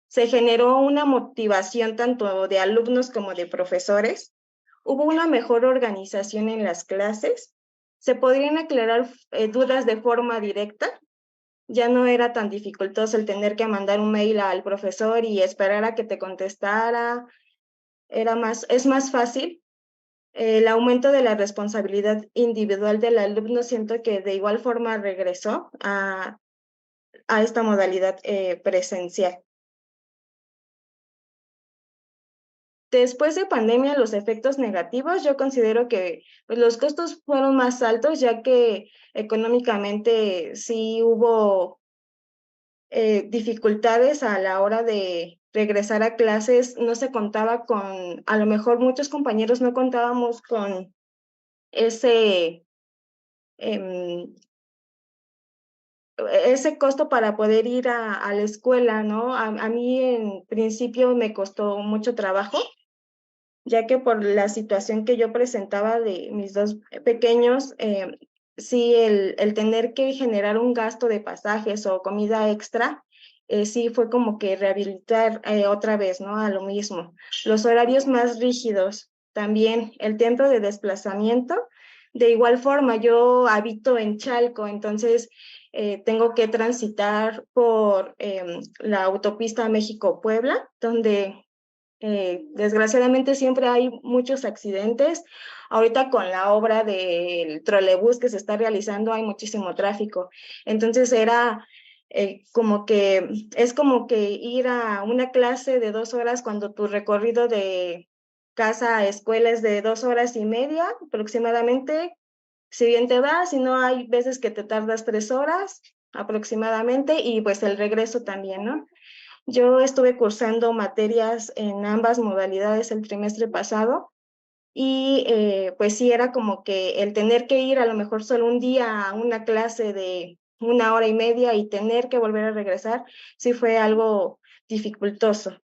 se generó una motivación tanto de alumnos como de profesores, hubo una mejor organización en las clases, se podrían aclarar dudas de forma directa, ya no era tan dificultoso el tener que mandar un mail al profesor y esperar a que te contestara, es más fácil. El aumento de la responsabilidad individual del alumno siento que de igual forma regresó a esta modalidad presencial. Después de pandemia, los efectos negativos, yo considero que pues, los costos fueron más altos, ya que económicamente sí hubo dificultades a la hora de regresar a clases. No se contaba con, a lo mejor muchos compañeros no contábamos con ese, em, ese costo para poder ir a la escuela, ¿no? A mí en principio me costó mucho trabajo, ya que por la situación que yo presentaba de mis dos pequeños, sí, el tener que generar un gasto de pasajes o comida extra, sí fue como que rehabilitar otra vez, ¿no? A lo mismo. Los horarios más rígidos, también el tiempo de desplazamiento. De igual forma, yo habito en Chalco, entonces tengo que transitar por la autopista México-Puebla, donde desgraciadamente siempre hay muchos accidentes. Ahorita con la obra del trolebús que se está realizando hay muchísimo tráfico. Entonces era es como que ir a una clase de 2 horas cuando tu recorrido de casa a escuela es de 2 horas y media aproximadamente. Si bien te vas, si no, hay veces que te tardas 3 horas aproximadamente y pues el regreso también, ¿no? Yo estuve cursando materias en ambas modalidades el trimestre pasado y pues sí, era como que el tener que ir a lo mejor solo un día a una clase de 1 hora y media y tener que volver a regresar, sí fue algo dificultoso.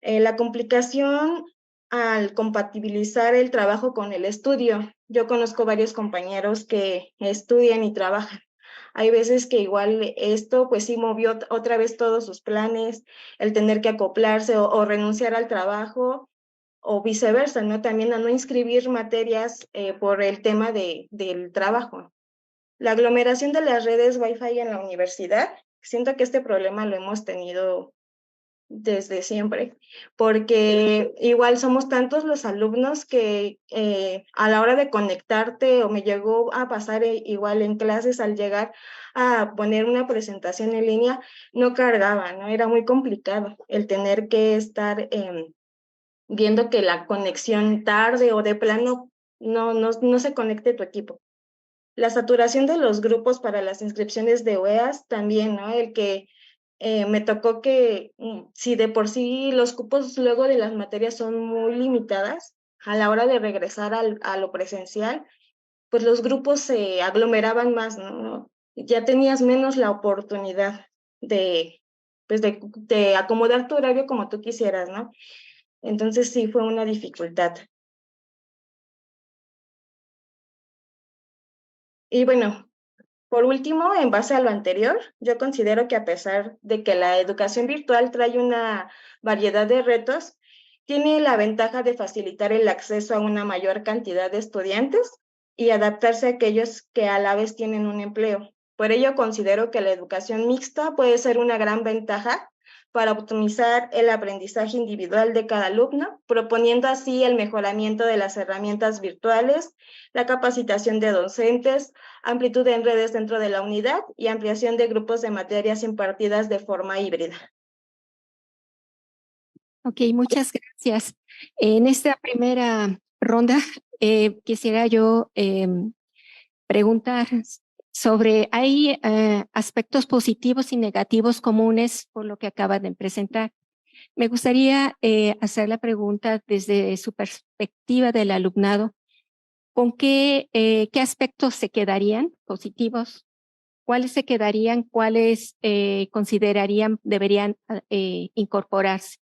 La complicación al compatibilizar el trabajo con el estudio. Yo conozco varios compañeros que estudian y trabajan. Hay veces que igual esto pues sí movió otra vez todos sus planes, el tener que acoplarse o renunciar al trabajo o viceversa, ¿no? También a no inscribir materias por el tema del trabajo. La aglomeración de las redes Wi-Fi en la universidad, siento que este problema lo hemos tenido desde siempre, porque igual somos tantos los alumnos que a la hora de conectarte, o me llegó a pasar igual en clases al llegar a poner una presentación en línea, no cargaba, ¿no? Era muy complicado el tener que estar viendo que la conexión tarde o de plano no se conecte tu equipo. La saturación de los grupos para las inscripciones de OEAS también, ¿no? El que me tocó que si de por sí los cupos luego de las materias son muy limitadas, a la hora de regresar a lo presencial, pues los grupos se aglomeraban más, ¿no? Ya tenías menos la oportunidad de, pues de acomodar tu horario como tú quisieras, ¿no? Entonces sí fue una dificultad. Y bueno, por último, en base a lo anterior, yo considero que a pesar de que la educación virtual trae una variedad de retos, tiene la ventaja de facilitar el acceso a una mayor cantidad de estudiantes y adaptarse a aquellos que a la vez tienen un empleo. Por ello, considero que la educación mixta puede ser una gran ventaja para optimizar el aprendizaje individual de cada alumno, proponiendo así el mejoramiento de las herramientas virtuales, la capacitación de docentes, amplitud en redes dentro de la unidad y ampliación de grupos de materias impartidas de forma híbrida. Ok, muchas gracias. En esta primera ronda quisiera yo preguntar sobre, ¿hay aspectos positivos y negativos comunes por lo que acaban de presentar? Me gustaría hacer la pregunta desde su perspectiva del alumnado. ¿Con qué aspectos se quedarían positivos? ¿Cuáles se quedarían? ¿Cuáles considerarían deberían incorporarse?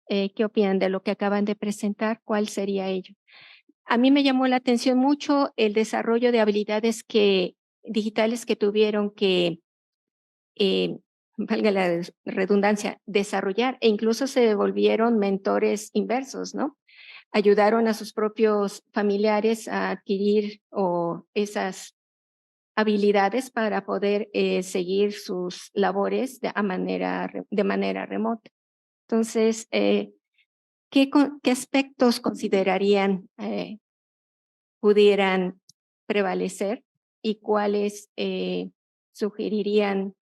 ¿Qué opinan de lo que acaban de presentar? ¿Cuál sería ello? A mí me llamó la atención mucho el desarrollo de habilidades digitales que tuvieron que, valga la redundancia, desarrollar, e incluso se volvieron mentores inversos, ¿no? Ayudaron a sus propios familiares a adquirir esas habilidades para poder seguir sus labores de manera remota. Entonces, ¿qué aspectos considerarían pudieran prevalecer y cuáles sugerirían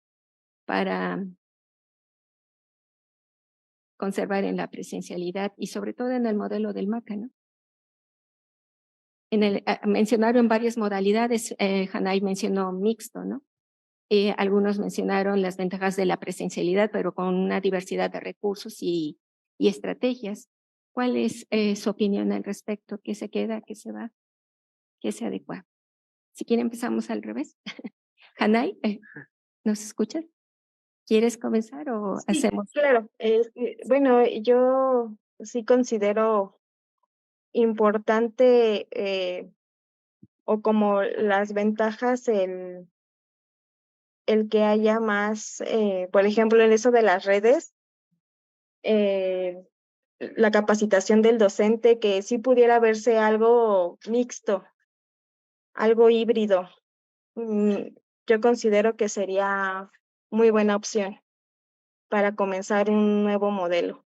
para conservar en la presencialidad y sobre todo en el modelo del MACA, ¿no? Mencionaron varias modalidades, Hanay mencionó mixto, ¿no? Algunos mencionaron las ventajas de la presencialidad, pero con una diversidad de recursos y estrategias. ¿Cuál es su opinión al respecto? ¿Qué se queda? ¿Qué se va? ¿Qué se adecua? Si quiere empezamos al revés. Hanay, ¿nos escuchas? ¿Quieres comenzar o Sí, hacemos? claro. Bueno, yo sí considero importante o como las ventajas el que haya más, por ejemplo, en eso de las redes, eh, la capacitación del docente, que sí pudiera verse algo mixto, algo híbrido. Mm, Yo considero que sería muy buena opción para comenzar un nuevo modelo.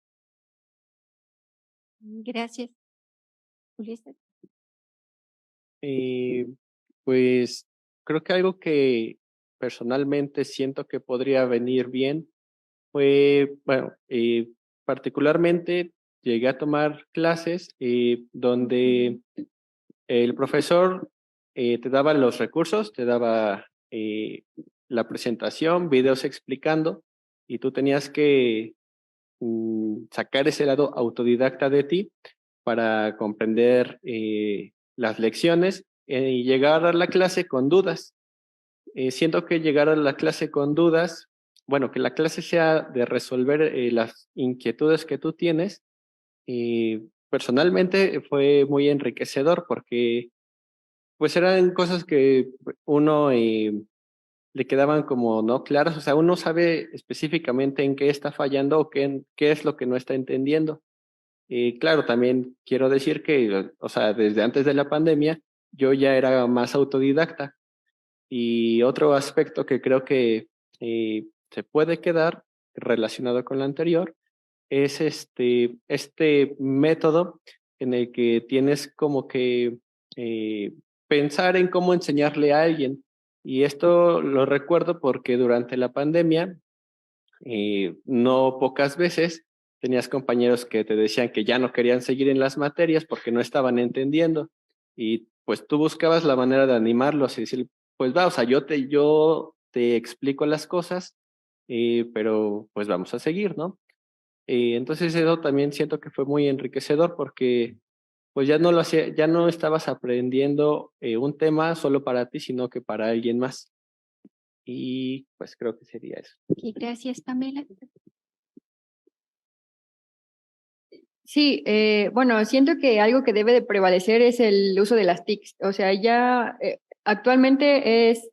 Gracias. Ulises. Pues creo que algo que personalmente siento que podría venir bien fue, bueno, particularmente llegué a tomar clases donde el profesor te daba los recursos, te daba la presentación, videos explicando, y tú tenías que sacar ese lado autodidacta de ti para comprender las lecciones y llegar a la clase con dudas. Siento que llegar a la clase con dudas, bueno, que la clase sea de resolver las inquietudes que tú tienes, personalmente fue muy enriquecedor porque pues eran cosas que uno le quedaban como no claras, o sea, uno sabe específicamente en qué está fallando o qué es lo que no está entendiendo. Claro, también quiero decir que, o sea, desde antes de la pandemia, yo ya era más autodidacta. Y otro aspecto que creo que se puede quedar relacionado con lo anterior es este método en el que tienes como que pensar en cómo enseñarle a alguien. Y esto lo recuerdo porque durante la pandemia, no pocas veces tenías compañeros que te decían que ya no querían seguir en las materias porque no estaban entendiendo. Y pues tú buscabas la manera de animarlos y decir, pues va, o sea, yo te explico las cosas, pero pues vamos a seguir, ¿no? Entonces eso también siento que fue muy enriquecedor porque pues ya no lo hacía, ya no estabas aprendiendo un tema solo para ti, sino que para alguien más. Y pues creo que sería eso. Ok, gracias, Pamela. Sí, bueno, siento que algo que debe de prevalecer es el uso de las TICs. O sea, ya actualmente es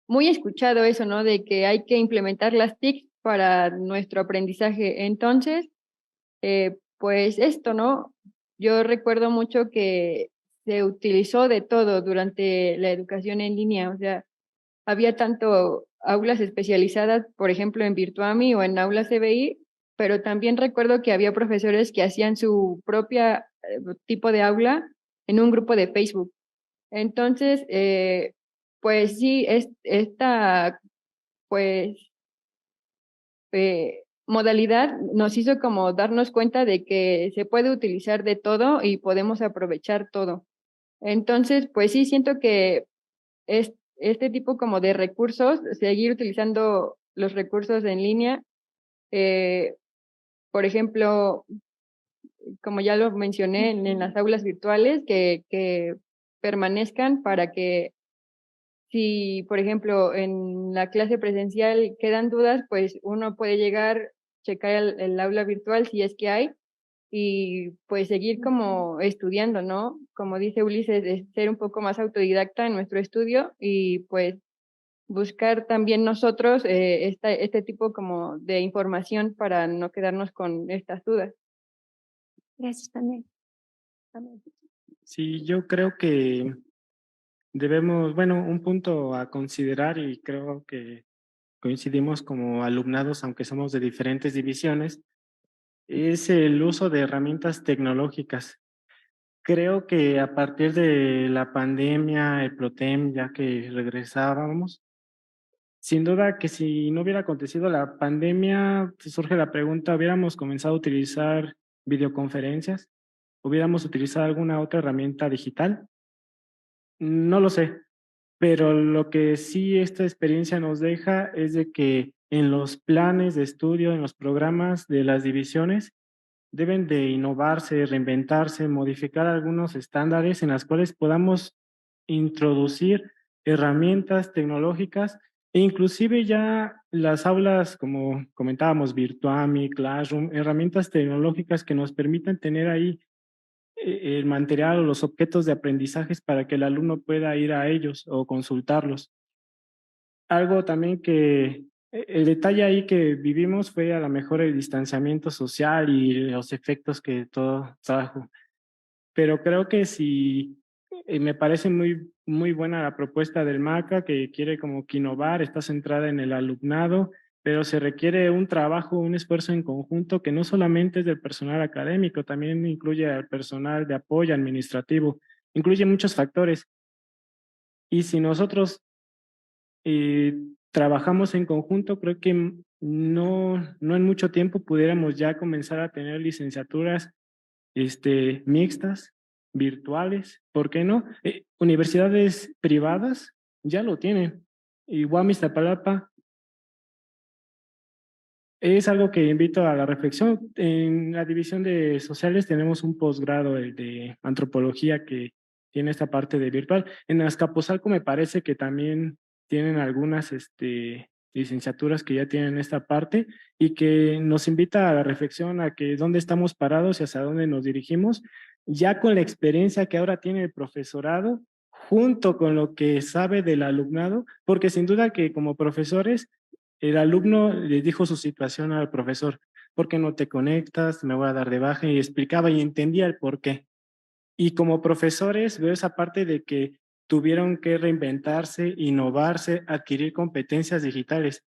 muy escuchado eso, ¿no? De que hay que implementar las TICs para nuestro aprendizaje. Entonces, pues esto, ¿no? Yo recuerdo mucho que se utilizó de todo durante la educación en línea. O sea, había tanto aulas especializadas, por ejemplo, en Virtuami o en aulas CBI, pero también recuerdo que había profesores que hacían su propia tipo de aula en un grupo de Facebook. Entonces, pues sí, esta pues modalidad nos hizo como darnos cuenta de que se puede utilizar de todo y podemos aprovechar todo. Entonces, pues sí, siento que este tipo como de recursos, seguir utilizando los recursos en línea, eh, por ejemplo, como ya lo mencioné en las aulas virtuales, que permanezcan para que si, por ejemplo, en la clase presencial quedan dudas, pues uno puede llegar, checar el aula virtual si es que hay, y pues seguir como estudiando, ¿no? Como dice Ulises, de ser un poco más autodidacta en nuestro estudio y pues buscar también nosotros este tipo como de información para no quedarnos con estas dudas. Gracias, Pamela. Pamela. Sí, yo creo que debemos, bueno, un punto a considerar y creo que coincidimos como alumnados, aunque somos de diferentes divisiones, es el uso de herramientas tecnológicas. Creo que a partir de la pandemia, el Protem, ya que regresábamos, sin duda que si no hubiera acontecido la pandemia, surge la pregunta, ¿hubiéramos comenzado a utilizar videoconferencias? ¿Hubiéramos utilizado alguna otra herramienta digital? No lo sé, pero lo que sí esta experiencia nos deja es de que en los planes de estudio, en los programas de las divisiones, deben de innovarse, reinventarse, modificar algunos estándares en las cuales podamos introducir herramientas tecnológicas e inclusive ya las aulas, como comentábamos, Virtuami, Classroom, herramientas tecnológicas que nos permitan tener ahí el material o los objetos de aprendizajes para que el alumno pueda ir a ellos o consultarlos. Algo también que el detalle ahí que vivimos fue a lo mejor el distanciamiento social y los efectos que todo trajo. Pero creo que sí, me parece muy buena la propuesta del MACA que quiere como que innovar, está centrada en el alumnado, pero se requiere un trabajo, un esfuerzo en conjunto que no solamente es del personal académico, también incluye al personal de apoyo administrativo, incluye muchos factores. Y si nosotros trabajamos en conjunto, creo que no en mucho tiempo pudiéramos ya comenzar a tener licenciaturas mixtas, virtuales, ¿por qué no? Universidades privadas ya lo tienen. Igual Iztapalapa es algo que invito a la reflexión. En la división de sociales tenemos un posgrado, el de antropología, que tiene esta parte de virtual. En Azcapotzalco me parece que también tienen algunas licenciaturas que ya tienen esta parte y que nos invita a la reflexión, a que dónde estamos parados y hacia dónde nos dirigimos, ya con la experiencia que ahora tiene el profesorado, junto con lo que sabe del alumnado, porque sin duda que como profesores el alumno le dijo su situación al profesor: ¿por qué no te conectas? Me voy a dar de baja, y explicaba y entendía el por qué. Y como profesores veo esa parte de que tuvieron que reinventarse, innovarse, adquirir competencias digitales.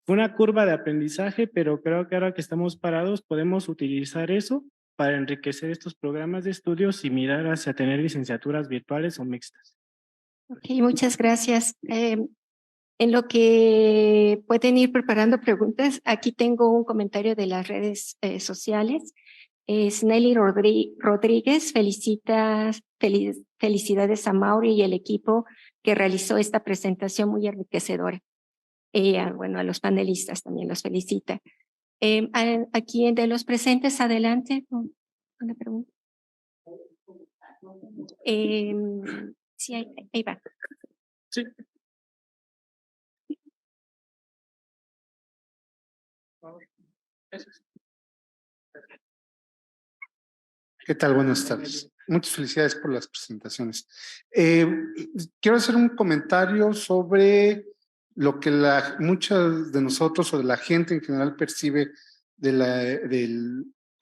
Fue una curva de aprendizaje, pero creo que ahora que estamos parados podemos utilizar eso para enriquecer estos programas de estudios y mirar hacia tener licenciaturas virtuales o mixtas. Ok, muchas gracias. En lo que pueden ir preparando preguntas, aquí tengo un comentario de las redes sociales. Nelly Rodríguez felicidades a Mauri y el equipo que realizó esta presentación muy enriquecedora. Bueno, a los panelistas también los felicita. Aquí de los presentes, adelante con una pregunta. Sí, ahí va. Sí. ¿Qué tal? Buenas tardes. Muchas felicidades por las presentaciones. Quiero hacer un comentario sobre lo que muchos de nosotros o de la gente en general percibe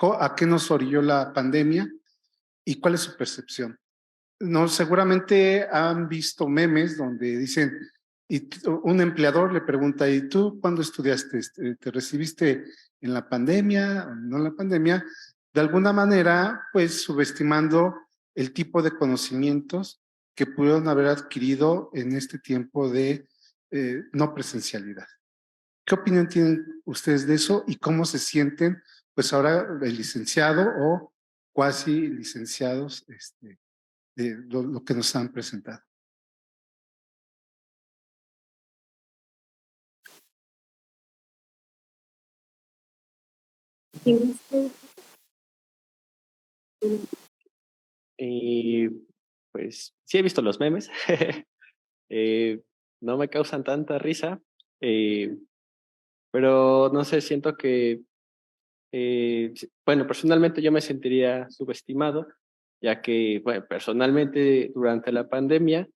a qué nos orilló la pandemia y cuál es su percepción. No, seguramente han visto memes donde dicen, un empleador le pregunta: ¿y tú cuándo estudiaste? ¿Te recibiste en la pandemia o no en la pandemia? De alguna manera, pues subestimando el tipo de conocimientos que pudieron haber adquirido en este tiempo de no presencialidad. ¿Qué opinión tienen ustedes de eso y cómo se sienten, pues ahora el licenciado o cuasi licenciados de lo que nos han presentado? Y pues sí he visto los memes. No me causan tanta risa, pero no sé, siento que, bueno, personalmente yo me sentiría subestimado, ya que, bueno, personalmente durante la pandemia,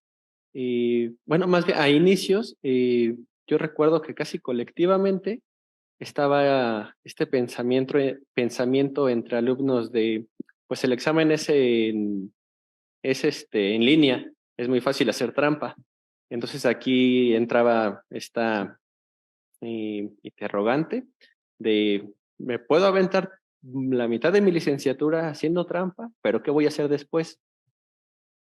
bueno, más bien a inicios, yo recuerdo que casi colectivamente estaba este pensamiento entre alumnos de, pues el examen es en línea, es muy fácil hacer trampa. Entonces aquí entraba esta interrogante de, ¿me puedo aventar la mitad de mi licenciatura haciendo trampa? ¿Pero qué voy a hacer después?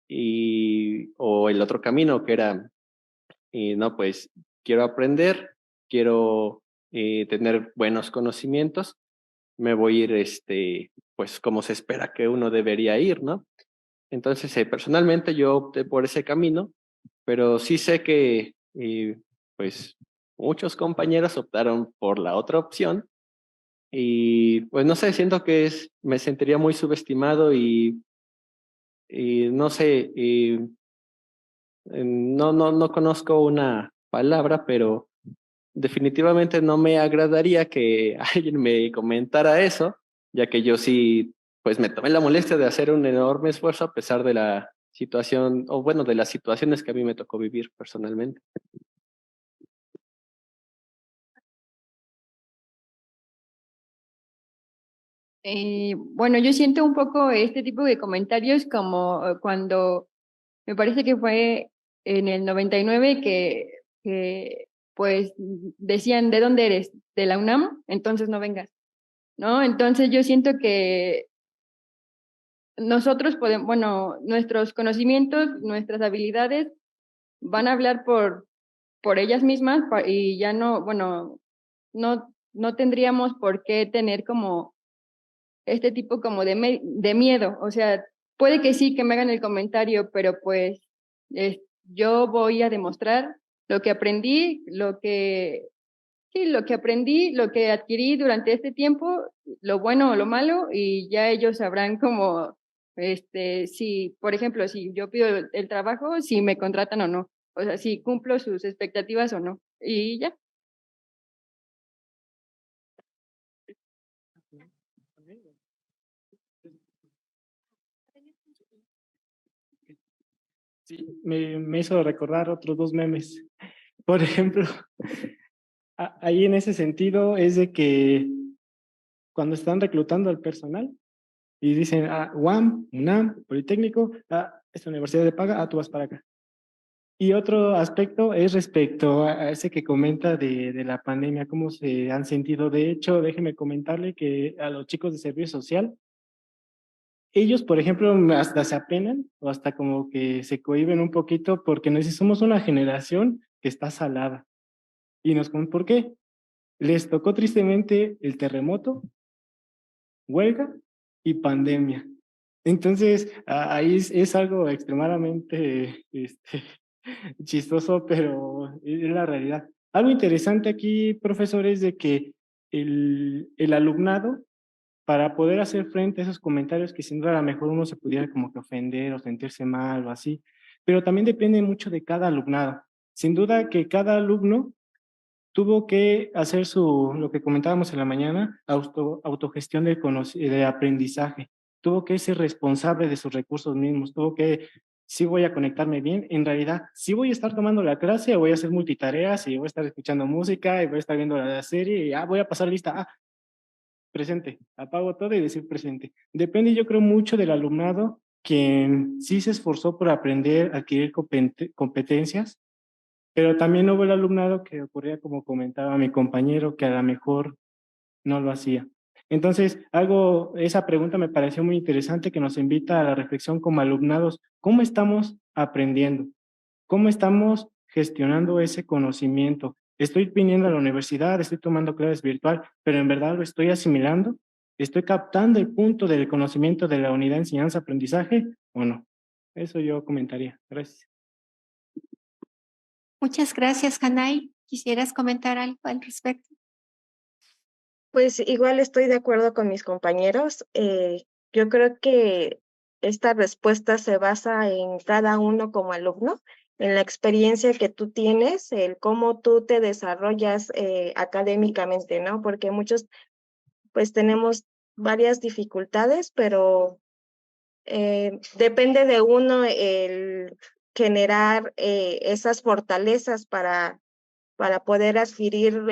O el otro camino que era, no, pues quiero aprender, quiero tener buenos conocimientos, me voy a ir, pues como se espera que uno debería ir, ¿no? Entonces, personalmente yo opté por ese camino, pero sí sé que, pues, muchos compañeros optaron por la otra opción y, pues, no sé, siento que me sentiría muy subestimado y no sé, no conozco una palabra, pero definitivamente no me agradaría que alguien me comentara eso, ya que yo sí, pues me tomé la molestia de hacer un enorme esfuerzo a pesar de la situación, o bueno, de las situaciones que a mí me tocó vivir personalmente. Bueno, yo siento un poco este tipo de comentarios como cuando me parece que fue en el 99 que pues decían: ¿de dónde eres? ¿De la UNAM? Entonces no vengas, ¿no? Entonces yo siento que nosotros podemos, bueno, nuestros conocimientos, nuestras habilidades van a hablar por ellas mismas y ya no, bueno, no no tendríamos por qué tener como este tipo como de miedo. O sea, puede que sí, que me hagan el comentario, pero pues yo voy a demostrar lo que aprendí, lo que aprendí, lo que adquirí durante este tiempo, lo bueno o lo malo, y ya ellos sabrán como, si, por ejemplo, si yo pido el trabajo, si me contratan o no, o sea, si cumplo sus expectativas o no, y ya. Sí, me hizo recordar otros dos memes. Por ejemplo, ahí en ese sentido es de que cuando están reclutando al personal y dicen, UAM, UNAM, Politécnico, esta universidad de paga, tú vas para acá. Y otro aspecto es respecto a ese que comenta de la pandemia, cómo se han sentido. De hecho, déjeme comentarle que a los chicos de servicio social, ellos, por ejemplo, hasta se apenan o hasta como que se cohíben un poquito porque nos dicen, somos una generación que está salada. Y nos comen, ¿por qué? Les tocó tristemente el terremoto, huelga y pandemia. Entonces, ahí es algo extremadamente chistoso, pero es la realidad. Algo interesante aquí, profesor, es de que el alumnado, para poder hacer frente a esos comentarios que sin duda a lo mejor uno se pudiera como que ofender o sentirse mal o así, pero también depende mucho de cada alumnado. Sin duda que cada alumno tuvo que hacer lo que comentábamos en la mañana, autogestión de aprendizaje. Tuvo que ser responsable de sus recursos mismos, tuvo que, si voy a conectarme bien, en realidad, si voy a estar tomando la clase o voy a hacer multitareas y voy a estar escuchando música y voy a estar viendo la serie y voy a pasar lista, presente, apago todo y decir presente. Depende, yo creo, mucho del alumnado, quien sí se esforzó por aprender, adquirir competencias, pero también hubo el alumnado que ocurría, como comentaba mi compañero, que a lo mejor no lo hacía. Entonces, esa pregunta me pareció muy interesante, que nos invita a la reflexión como alumnados. ¿Cómo estamos aprendiendo? ¿Cómo estamos gestionando ese conocimiento? Estoy viniendo a la universidad, estoy tomando clases virtual, pero en verdad lo estoy asimilando, estoy captando el punto del conocimiento de la unidad de enseñanza-aprendizaje o no. Eso yo comentaría. Gracias. Muchas gracias, Hanay. ¿Quisieras comentar algo al respecto? Pues igual estoy de acuerdo con mis compañeros. Yo creo que esta respuesta se basa en cada uno como alumno, en la experiencia que tú tienes, el cómo tú te desarrollas académicamente, ¿no? Porque muchos pues tenemos varias dificultades, pero depende de uno el generar esas fortalezas para poder adquirir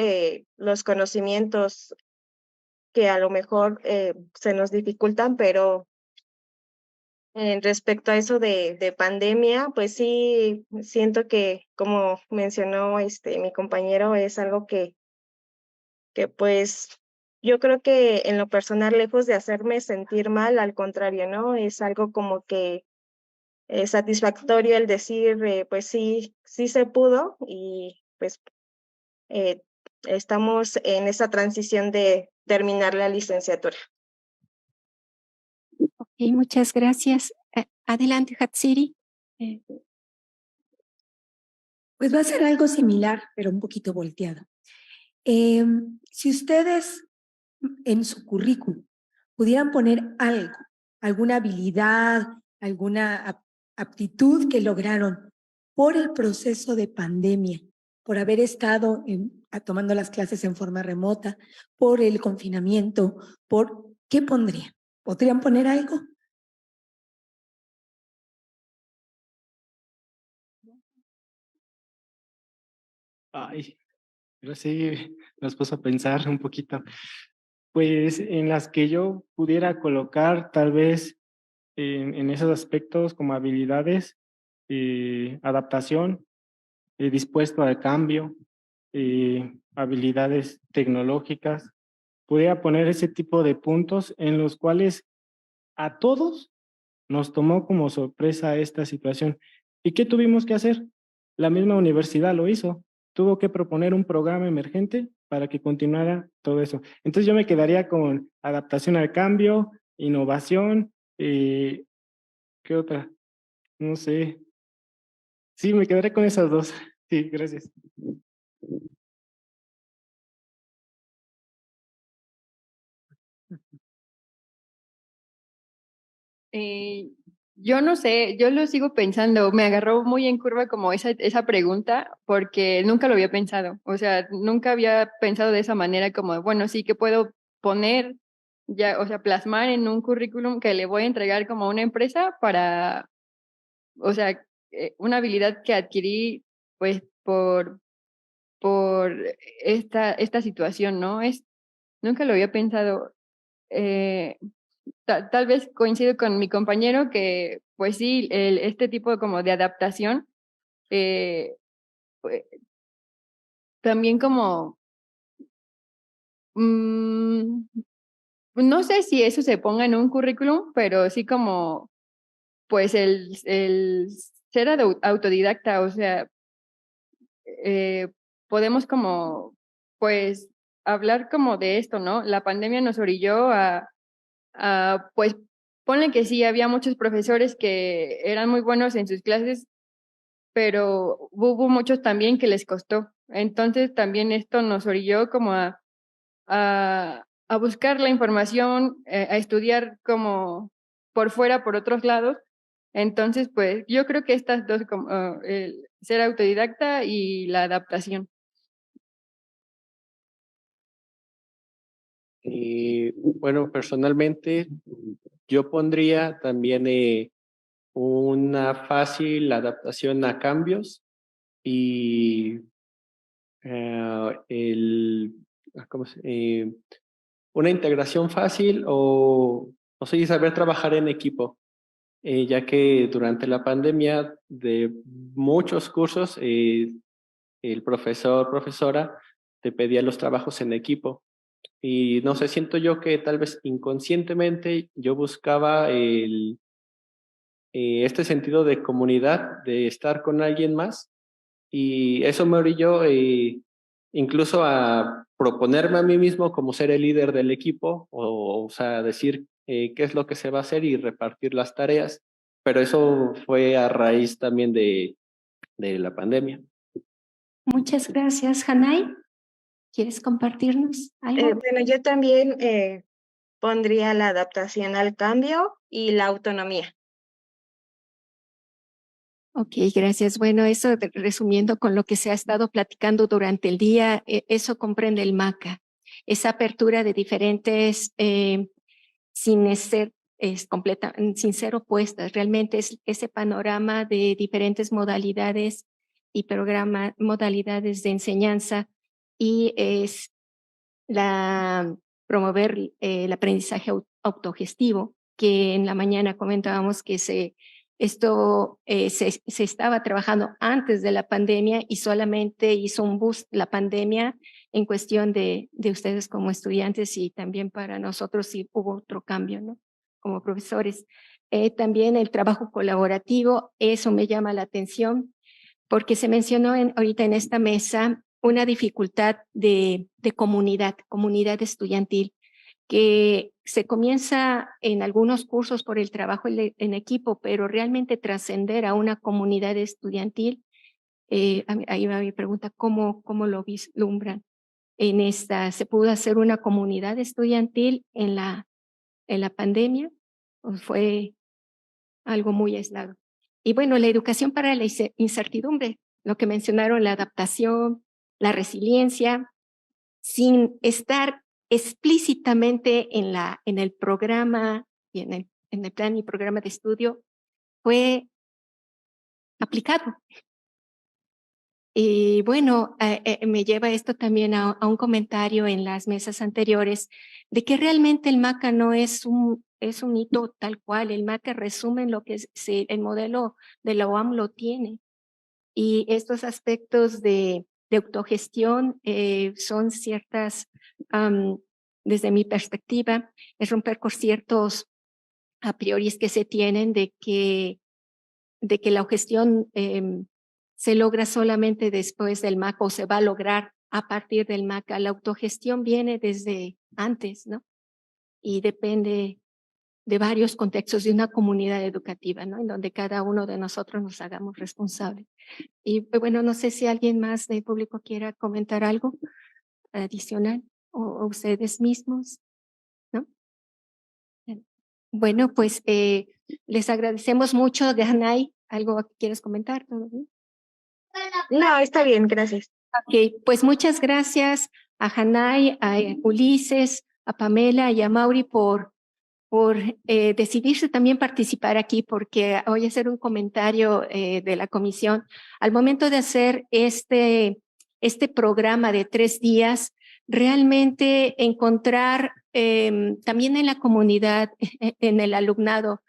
los conocimientos que a lo mejor se nos dificultan, pero respecto a eso de pandemia, pues sí, siento que, como mencionó mi compañero, es algo que pues yo creo que en lo personal, lejos de hacerme sentir mal, al contrario, ¿no? Es algo como que satisfactorio el decir, pues sí, sí se pudo y pues eh, estamos en esa transición de terminar la licenciatura. Ok, muchas gracias. Adelante, Hatsiri. Pues va a ser algo similar, pero un poquito volteado. Si ustedes en su currículum pudieran poner algo, alguna habilidad, alguna aptitud que lograron por el proceso de pandemia, por haber estado tomando las clases en forma remota, por el confinamiento, ¿qué pondrían? ¿Podrían poner algo? Ay, pero sí nos puso a pensar un poquito. Pues en las que yo pudiera colocar tal vez en esos aspectos como habilidades, adaptación, dispuesto al cambio, habilidades tecnológicas, pudiera poner ese tipo de puntos en los cuales a todos nos tomó como sorpresa esta situación. ¿Y qué tuvimos que hacer? La misma universidad lo hizo. Tuvo que proponer un programa emergente para que continuara todo eso. Entonces yo me quedaría con adaptación al cambio, innovación, ¿qué otra? No sé. Sí, me quedaré con esas dos. Sí, gracias. Eh, yo no sé, yo lo sigo pensando, me agarró muy en curva como esa pregunta porque nunca lo había pensado, o sea, nunca había pensado de esa manera como, bueno, sí que puedo poner ya, o sea, plasmar en un currículum que le voy a entregar como a una empresa para, o sea, una habilidad que adquirí pues por esta situación, ¿no? Nunca lo había pensado. Eh, tal vez coincido con mi compañero que, pues sí, este tipo como de adaptación, pues, también como, mm, no sé si eso se ponga en un currículum, pero sí como, pues el ser autodidacta, o sea, eh, podemos como, pues, hablar como de esto, ¿no? La pandemia nos orilló pues, ponle que sí, había muchos profesores que eran muy buenos en sus clases, pero hubo muchos también que les costó. Entonces también esto nos orilló como a buscar la información, a estudiar como por fuera, por otros lados. Entonces, pues yo creo que estas dos, como el ser autodidacta y la adaptación. Y bueno, personalmente yo pondría también una fácil adaptación a cambios y ¿cómo una integración fácil o sí, saber trabajar en equipo, ya que durante la pandemia de muchos cursos el profesora te pedía los trabajos en equipo. Y no sé, siento yo que tal vez inconscientemente yo buscaba este sentido de comunidad, de estar con alguien más, y eso me orilló incluso a proponerme a mí mismo como ser el líder del equipo, o sea, decir qué es lo que se va a hacer y repartir las tareas, pero eso fue a raíz también de la pandemia. Muchas gracias, Hanay. ¿Quieres compartirnos algo? Bueno, yo también pondría la adaptación al cambio y la autonomía. Ok, gracias. Bueno, eso resumiendo con lo que se ha estado platicando durante el día, eso comprende el MACA, esa apertura de diferentes, sin ser opuestas, realmente es ese panorama de diferentes modalidades y modalidades de enseñanza y es promover el aprendizaje autogestivo, que en la mañana comentábamos que esto se estaba trabajando antes de la pandemia y solamente hizo un boost la pandemia en cuestión de ustedes como estudiantes y también para nosotros sí hubo otro cambio, ¿no? Como profesores. También el trabajo colaborativo, eso me llama la atención porque se mencionó ahorita en esta mesa una dificultad de comunidad estudiantil, que se comienza en algunos cursos por el trabajo en equipo, pero realmente trascender a una comunidad estudiantil, ahí va mi pregunta, ¿cómo lo vislumbran? ¿Se pudo hacer una comunidad estudiantil en la pandemia o fue algo muy aislado? Y bueno, la educación para la incertidumbre, lo que mencionaron, la adaptación, la resiliencia, sin estar explícitamente en el programa y en el plan y programa de estudio, fue aplicado. Y bueno, me lleva esto también a un comentario en las mesas anteriores de que realmente el MACA no es es un hito tal cual. El MACA resume lo que el modelo de la UAM lo tiene. Y estos aspectos de autogestión son desde mi perspectiva, es romper con ciertos a priori que se tienen de que la gestión se logra solamente después del MAC o se va a lograr a partir del MACA. La autogestión viene desde antes, ¿no? Y depende de varios contextos de una comunidad educativa, ¿no? En donde cada uno de nosotros nos hagamos responsables. Y bueno, no sé si alguien más del público quiera comentar algo adicional o ustedes mismos, ¿no? Bueno, pues les agradecemos mucho. Hanay, ¿algo que quieres comentar? ¿Todo bien? No, está bien, gracias. Ok, pues muchas gracias a Hanay, a Ulises, a Pamela y a Mauri por decidirse también participar aquí, porque voy a hacer un comentario de la comisión. Al momento de hacer este programa de 3 días, realmente encontrar también en la comunidad, en el alumnado,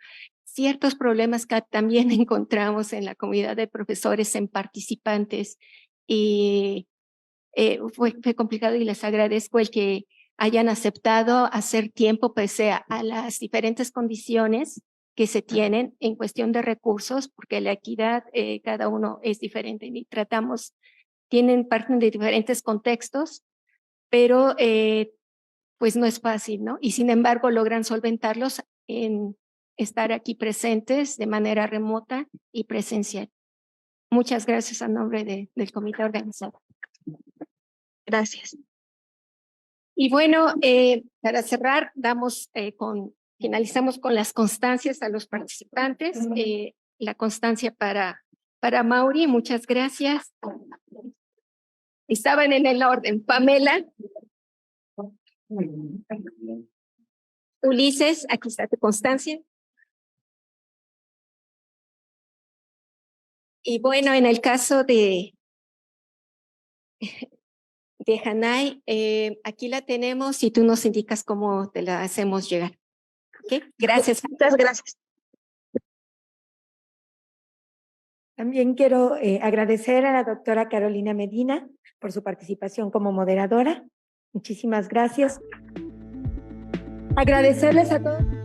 ciertos problemas que también encontramos en la comunidad de profesores, en participantes, y fue complicado y les agradezco el que hayan aceptado hacer tiempo pese a las diferentes condiciones que se tienen en cuestión de recursos, porque la equidad, cada uno es diferente y parten de diferentes contextos, pero pues no es fácil, ¿no? Y sin embargo logran solventarlos en estar aquí presentes de manera remota y presencial. Muchas gracias a nombre del comité organizador. Gracias. Y bueno, para cerrar, finalizamos con las constancias a los participantes. La constancia para Mauri, muchas gracias. Estaban en el orden. Pamela. Ulises, aquí está tu constancia. Y bueno, en el caso de Hanay, aquí la tenemos y tú nos indicas cómo te la hacemos llegar. ¿Ok? Gracias. Muchas gracias. También quiero agradecer a la doctora Carolina Medina por su participación como moderadora. Muchísimas gracias. Agradecerles a todos.